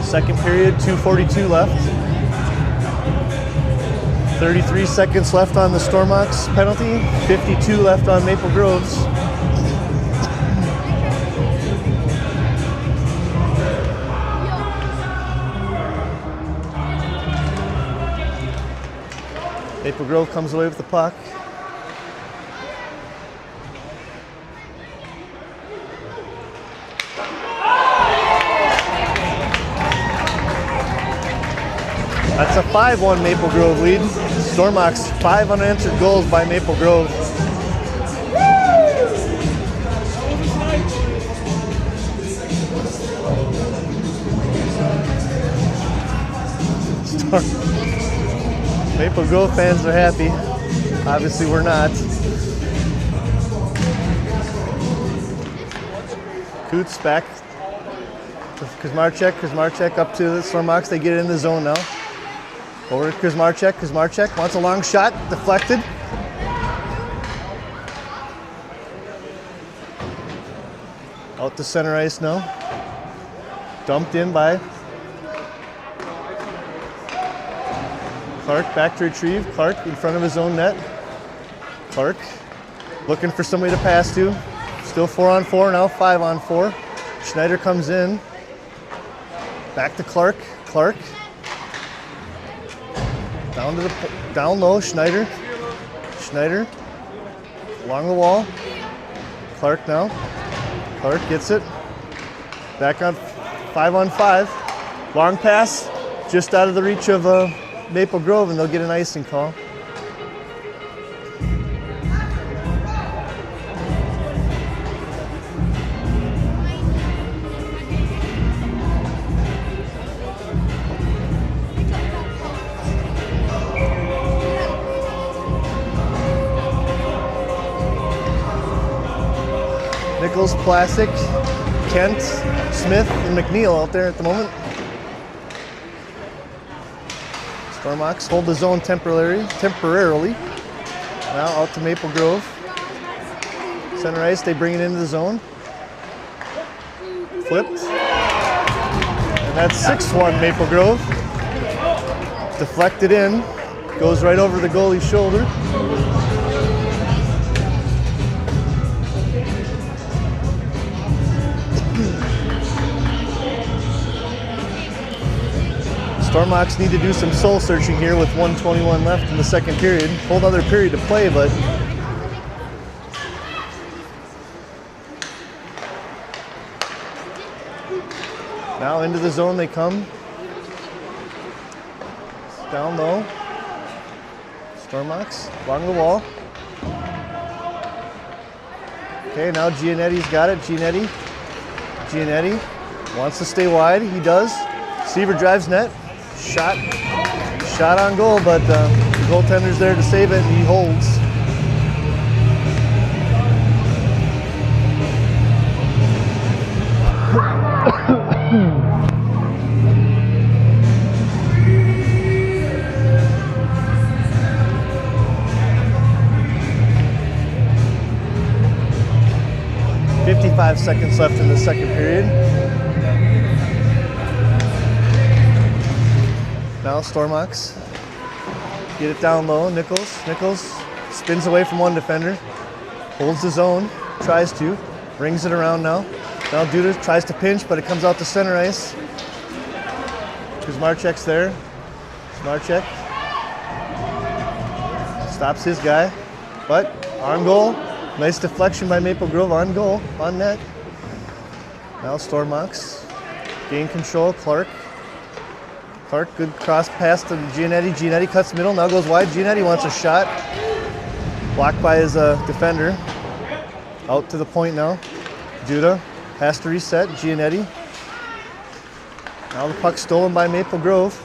Second period, 2:42 left. 33 seconds left on the Stormox penalty, 52 left on Maple Grove's. Maple Grove comes away with the puck. That's a 5-1 Maple Grove lead. Stormox, 5 unanswered goals by Maple Grove. Maple Grove fans are happy. Obviously we're not. Coots back to Kuzmarchek. Kuzmarchek up to the Stormox. They get in the zone now. Over to Kuzmarchek. Kuzmarchek wants a long shot, deflected. Out to center ice now. Dumped in by Clark, back to retrieve. Clark in front of his own net. Clark looking for somebody to pass to. Still 4-on-4, now 5-on-4. Schneider comes in. Back to Clark. Clark. Down low, Schneider. Schneider. Along the wall. Clark now. Clark gets it. Back on 5-on-5. Long pass. Just out of the reach of Maple Grove, and they'll get an icing call. Nichols, Plastic, Kent, Smith, and McNeil out there at the moment. Stormox hold the zone temporarily. Now out to Maple Grove. Center ice, they bring it into the zone. Flipped. And that's 6-1 Maple Grove. Deflected in. Goes right over the goalie's shoulder. Stormox need to do some soul searching here with 1:21 left in the second period. Whole other period to play, but now into the zone they come. Down low. Stormox along the wall. Okay, now Gianetti's got it. Gianetti wants to stay wide. He does. Seaver drives net. Shot on goal, but the goaltender's there to save it, and he holds. .55 seconds left in the second period. Now Stormox get it down low. Nichols spins away from one defender, holds the zone, tries to, brings it around now. Now Duda tries to pinch, but it comes out to center ice. Kuzmarchek's there. Kuzmarchek stops his guy, but on goal. Nice deflection by Maple Grove on goal, on net. Now Stormox gain control. Clark, good cross pass to Gianetti. Gianetti cuts middle, now goes wide. Gianetti wants a shot. Blocked by his defender. Out to the point now. Duda has to reset. Gianetti. Now the puck stolen by Maple Grove.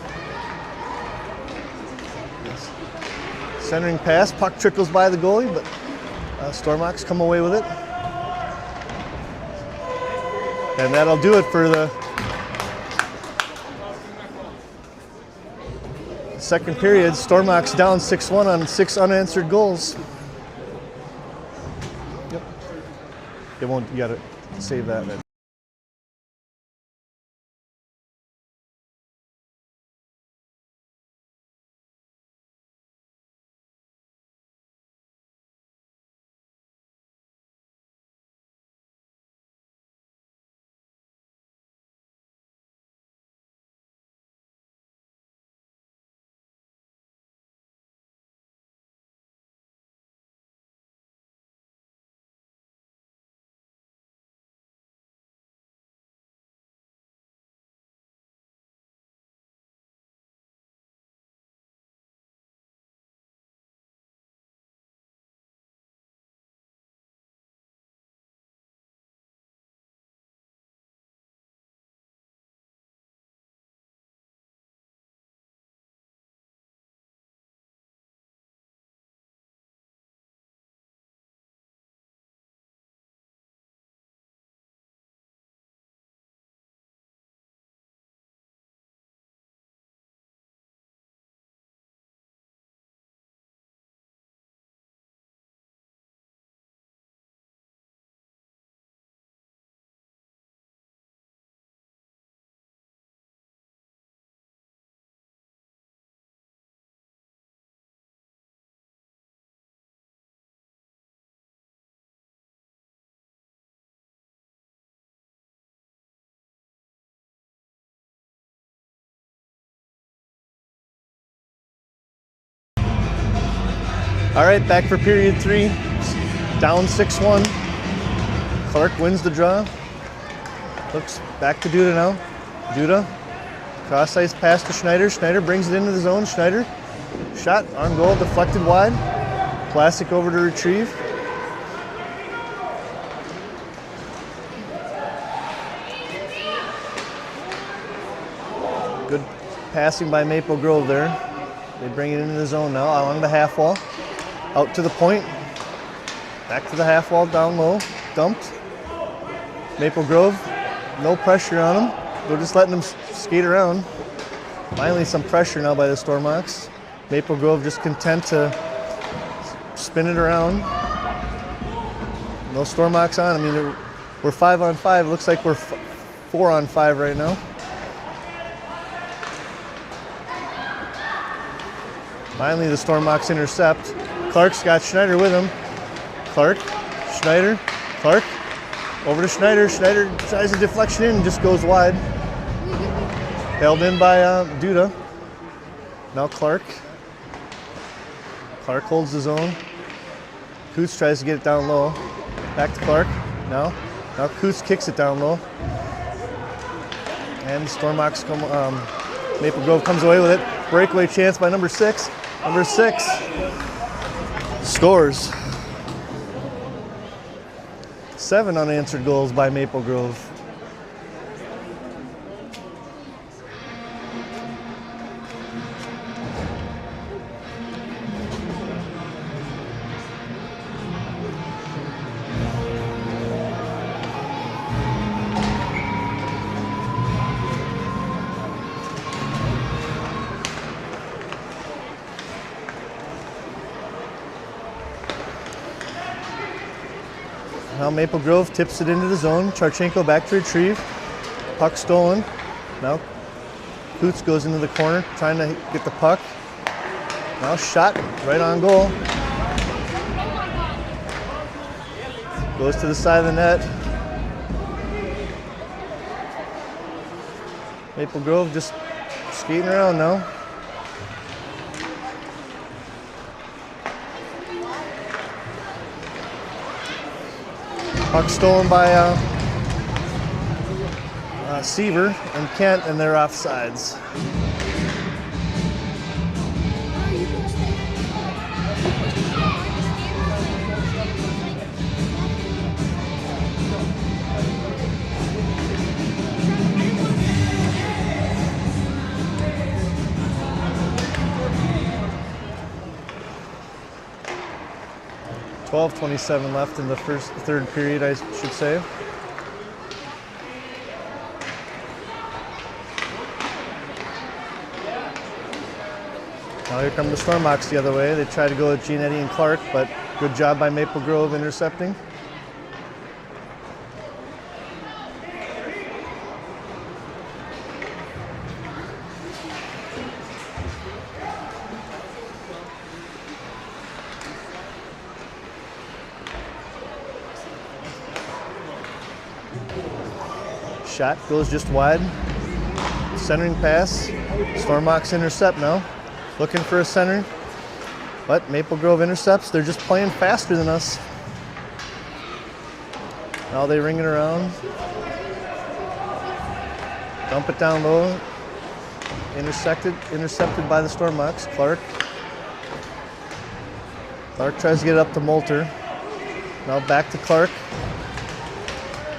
Centering pass, puck trickles by the goalie, but Stormox come away with it. And that'll do it for the second period. Stormox down 6-1 on 6 unanswered goals. Yep. It won't, you gotta save that. All right, back for period 3. Down 6-1. Clark wins the draw. Looks back to Duda now. Duda, cross ice pass to Schneider. Schneider brings it into the zone. Schneider, shot on goal, deflected wide. Classic over to retrieve. Good passing by Maple Grove there. They bring it into the zone now, along the half wall. Out to the point. Back to the half wall, down low. Dumped. Maple Grove, no pressure on them. They're just letting them skate around. Finally some pressure now by the Stormhawks. Maple Grove just content to spin it around. No Stormhawks on. I mean, we're 5-on-5. Looks like we're 4-on-5 right now. Finally, the Stormhawks intercept. Clark's got Schneider with him. Clark, Schneider, Clark, over to Schneider. Schneider tries a deflection in and just goes wide. Held in by Duda. Now Clark. Clark holds the zone. Coots tries to get it down low. Back to Clark. Now Coots kicks it down low. And the Stormhawks come. Maple Grove comes away with it. Breakaway chance by number 6. Number 6 scores. 7 unanswered goals by Maple Grove. Now Maple Grove tips it into the zone. Charchenko back to retrieve. Puck stolen. Now Coots goes into the corner trying to get the puck. Now shot right on goal. Goes to the side of the net. Maple Grove just skating around now. Puck stolen by Seaver and Kent, and they're offsides. .27 left in the third period, I should say. Now here come the Stormhawks the other way. They try to go with Giannetti and Clark, but good job by Maple Grove intercepting. Shot goes just wide. Centering pass. Stormhawks intercept now. Looking for a center. But Maple Grove intercepts. They're just playing faster than us. Now they ring it around. Dump it down low. Intercepted by the Stormhawks. Clark. Clark tries to get it up to Moulter. Now back to Clark.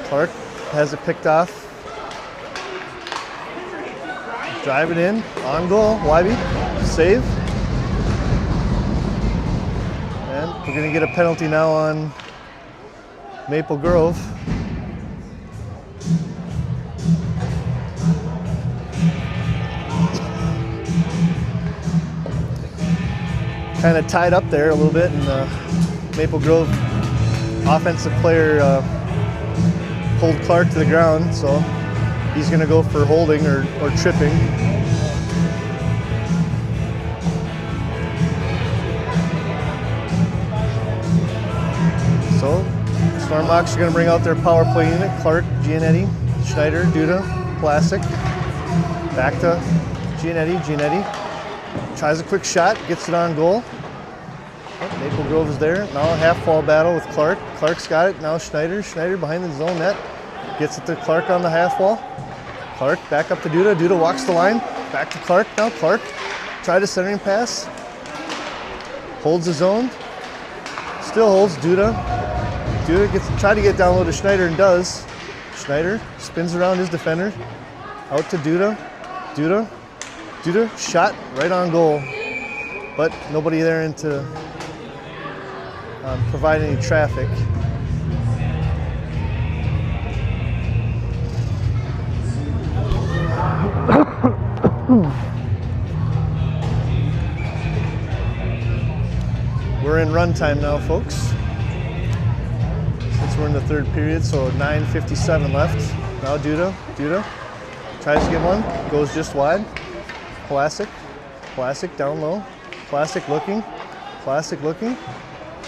Clark has it picked off. Drive it in, on goal, Wybe, save. And we're gonna get a penalty now on Maple Grove. Kind of tied up there a little bit, and Maple Grove offensive player pulled Clark to the ground, so he's going to go for holding or tripping. So, Stormhawks are going to bring out their power play unit. Clark, Giannetti, Schneider, Duda, Plastic. Back to Giannetti. Giannetti tries a quick shot, gets it on goal. Oh, Maple Grove is there. Now a half wall battle with Clark. Clark's got it. Now Schneider. Schneider behind the zone net. Gets it to Clark on the half wall. Clark back up to Duda. Duda walks the line. Back to Clark now. Clark tried a centering pass. Holds his zone. Still holds. Duda. Duda gets tried to get down low to Schneider and does. Schneider spins around his defender. Out to Duda. Duda. Duda shot right on goal. But nobody there into provide any traffic. We're in run time now, folks. Since we're in the third period, so 9:57 left. Now Duda tries to get one, goes just wide. Classic down low. Classic looking,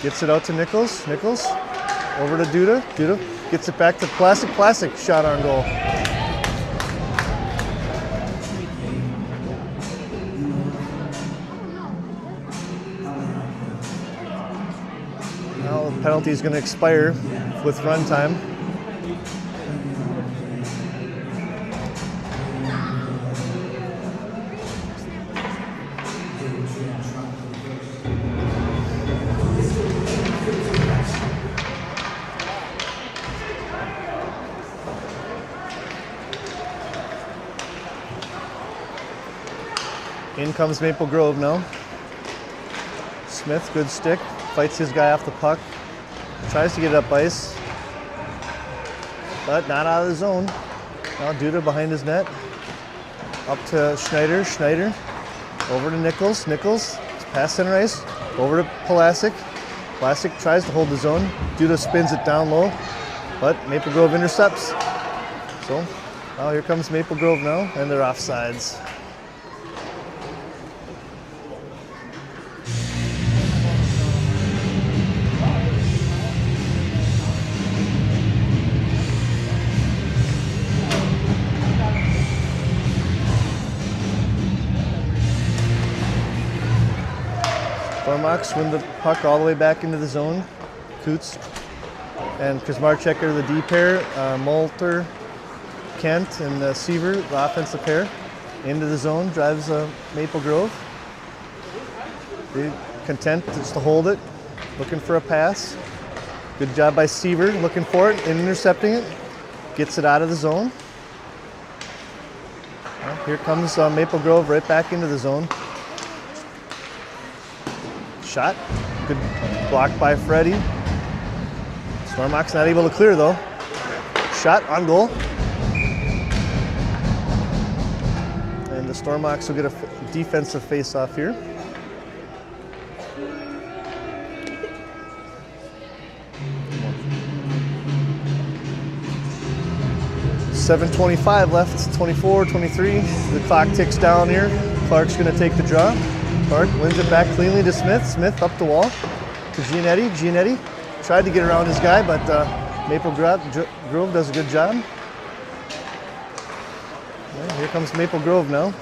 gets it out to Nichols. Nichols over to Duda. Duda gets it back to Classic shot on goal. Now the penalty is going to expire with run time. In comes Maple Grove now. Smith, good stick, fights his guy off the puck. Tries to get it up ice, but not out of the zone. Now Duda behind his net. Up to Schneider. Schneider over to Nichols. Nichols past center ice. Over to Pulasic. Pulasic tries to hold the zone. Duda spins it down low, but Maple Grove intercepts. So now here comes Maple Grove now, and they're offsides. Stormox win the puck all the way back into the zone. Coots and Kuzmarchek are the D pair. Molter, Kent, and Seaver, the offensive pair. Into the zone, drives Maple Grove. They're content just to hold it. Looking for a pass. Good job by Seaver, looking for it and intercepting it. Gets it out of the zone. Well, here comes Maple Grove right back into the zone. Shot, good block by Freddie. Stormox not able to clear though. Shot on goal. And the Stormox will get a defensive face-off here. .7:25 left, it's 24-23. The clock ticks down here. Clark's gonna take the draw. Clark wins it back cleanly to Smith. Smith up the wall to Giannetti. Giannetti tried to get around his guy, but Maple Grove does a good job. Well, here comes Maple Grove now.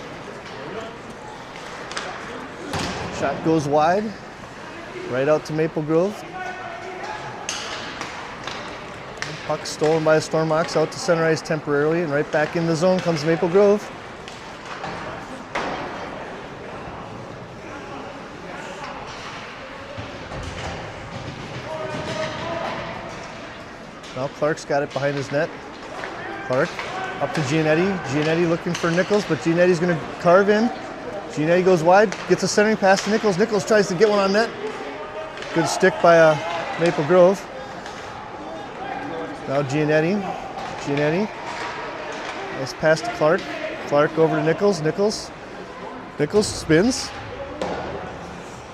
Shot goes wide, right out to Maple Grove. Puck stolen by a Stormox out to center ice temporarily, and right back in the zone comes Maple Grove. Now Clark's got it behind his net. Clark up to Giannetti. Giannetti looking for Nichols, but Giannetti's going to carve in. Giannetti goes wide, gets a centering pass to Nichols. Nichols tries to get one on net. Good stick by Maple Grove. Now Giannetti. Giannetti. Nice pass to Clark. Clark over to Nichols. Nichols spins.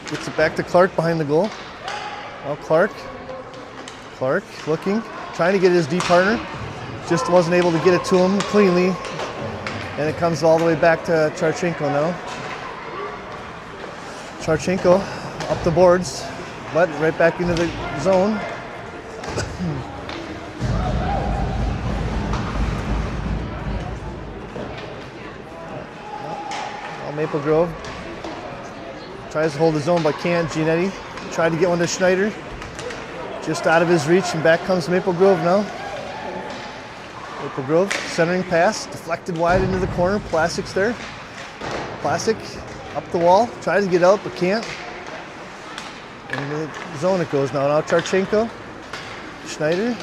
Gets it back to Clark behind the goal. Now Clark looking. Trying to get his D partner, just wasn't able to get it to him cleanly, and it comes all the way back to Charchenko now. Charchenko up the boards, but right back into the zone. Maple Grove tries to hold the zone but can't. Giannetti Tried to get one to Schneider. Just out of his reach, and back comes Maple Grove now. Maple Grove, centering pass, deflected wide into the corner. Plastic's there. Plastic up the wall, tries to get out but can't. In the zone it goes now. Now Charchenko, Schneider.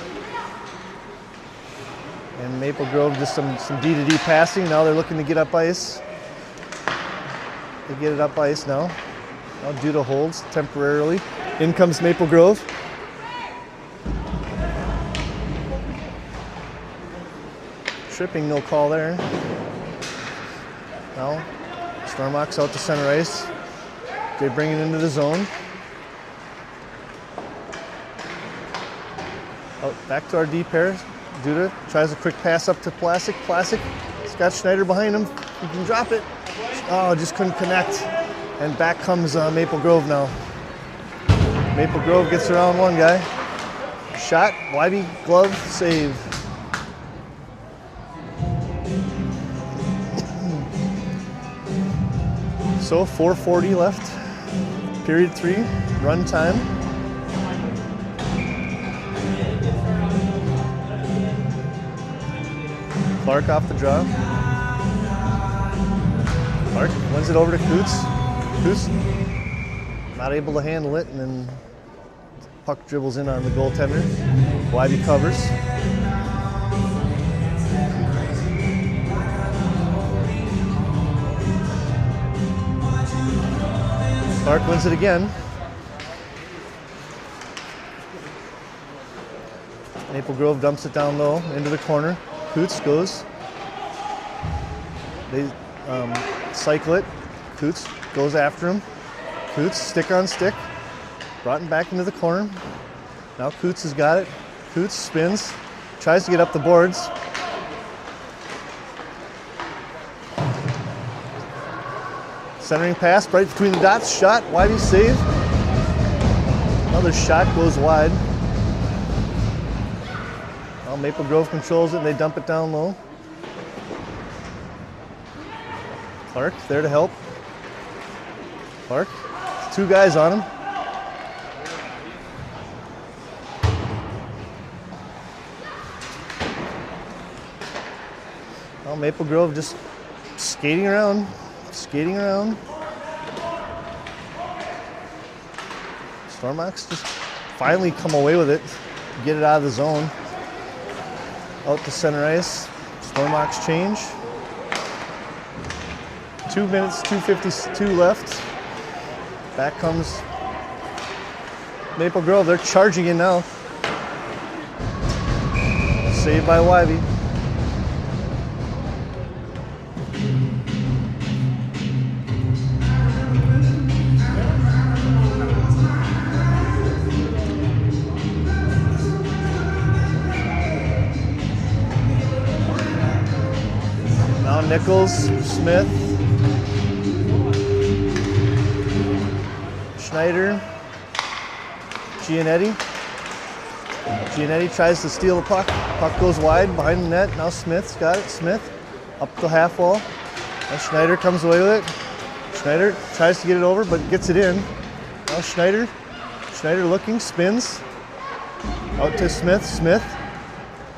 And Maple Grove just some D-to-D passing. Now they're looking to get up ice. They get it up ice now. Now Duda holds temporarily. In comes Maple Grove. Tripping, no call there. Now Stormox out to center ice. They bring it into the zone. Out back to our D pair. Duda tries a quick pass up to Plastic. Plastic, he's got Schneider behind him. He can drop it. Oh, just couldn't connect. And back comes Maple Grove now. Maple Grove gets around one guy. Shot, Wybe, glove, save. So 4:40 left. Period 3, run time. Clark off the draw. Clark wins it over to Coots. Coots not able to handle it, and then puck dribbles in on the goaltender. Wybe covers. Clark wins it again. Maple Grove dumps it down low into the corner. Coots goes. They cycle it. Coots goes after him. Coots stick on stick. Brought him back into the corner. Now Coots has got it. Coots spins. Tries to get up the boards. Centering pass right between the dots. Shot. Wybe save. Another shot goes wide. Well, Maple Grove controls it and they dump it down low. Clark there to help. Clark. Two guys on him. Well, Maple Grove just skating around. Skating around. Stormox just finally come away with it. Get it out of the zone. Out to center ice. Stormox change. 2 minutes, 2:52 left. Back comes Maple Grove. They're charging in now. Saved by Wybe. Nichols, Smith, Schneider, Giannetti. Giannetti tries to steal the puck. Puck goes wide behind the net. Now Smith's got it. Smith up the half wall. Now Schneider comes away with it. Schneider tries to get it over, but gets it in. Now Schneider. Schneider looking, spins. Out to Smith.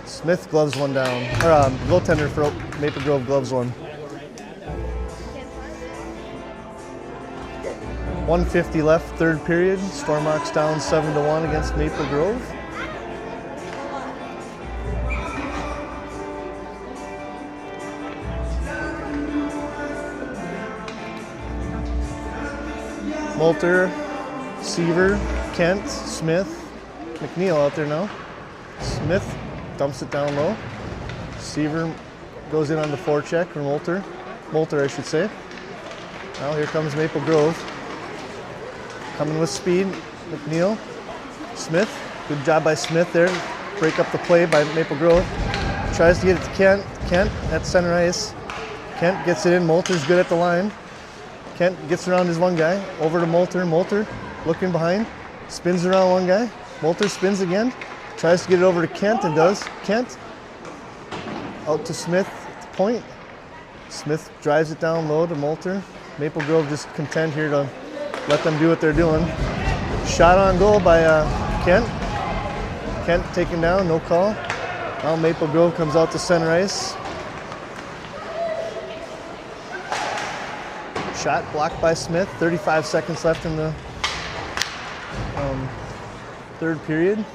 Smith gloves one down. Or goaltender for Maple Grove gloves one. 1:50 left, third period. Stormox down 7-1 against Maple Grove. Moulter, Seaver, Kent, Smith, McNeil out there now. Smith dumps it down low. Seaver goes in on the forecheck for Moulter, I should say. Now here comes Maple Grove. Coming with speed, McNeil, Smith. Good job by Smith there. Break up the play by Maple Grove. Tries to get it to Kent. Kent at center ice. Kent gets it in. Moulter's good at the line. Kent gets around his one guy. Over to Moulter. Moulter looking behind. Spins around one guy. Moulter spins again. Tries to get it over to Kent and does. Kent out to Smith at the point. Smith drives it down low to Moulter. Maple Grove just content here to let them do what they're doing. Shot on goal by Kent. Kent taken down, no call. Now Maple Grove comes out to center ice. Shot blocked by Smith. 35 seconds left in the third period.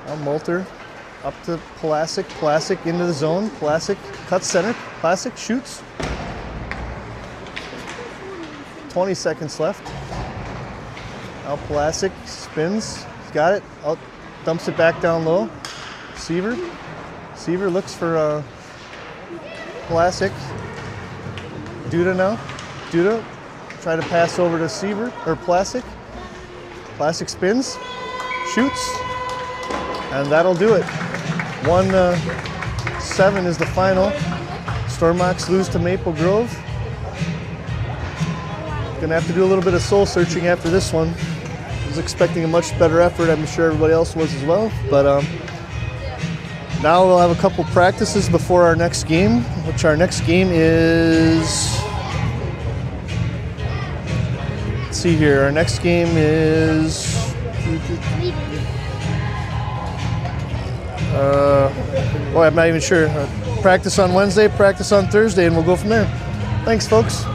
Now Moulter up to Pulasic. Pulasic into the zone. Pulasic cuts center. Pulasic shoots. 20 seconds left. Now Pulasic spins. He's got it. Out, dumps it back down low. Seaver. Seaver looks for Pulasic. Duda now. Duda try to pass over to Seaver or Pulasic. Pulasic spins, shoots, and that'll do it. 1-7 is the final. Stormhawks lose to Maple Grove. Gonna have to do a little bit of soul searching after this one. I was expecting a much better effort. I'm sure everybody else was as well. But now we'll have a couple practices before our next game, which our next game is. Let's see here. Our next game is. I'm not even sure. Practice on Wednesday, practice on Thursday, and we'll go from there. Thanks, folks.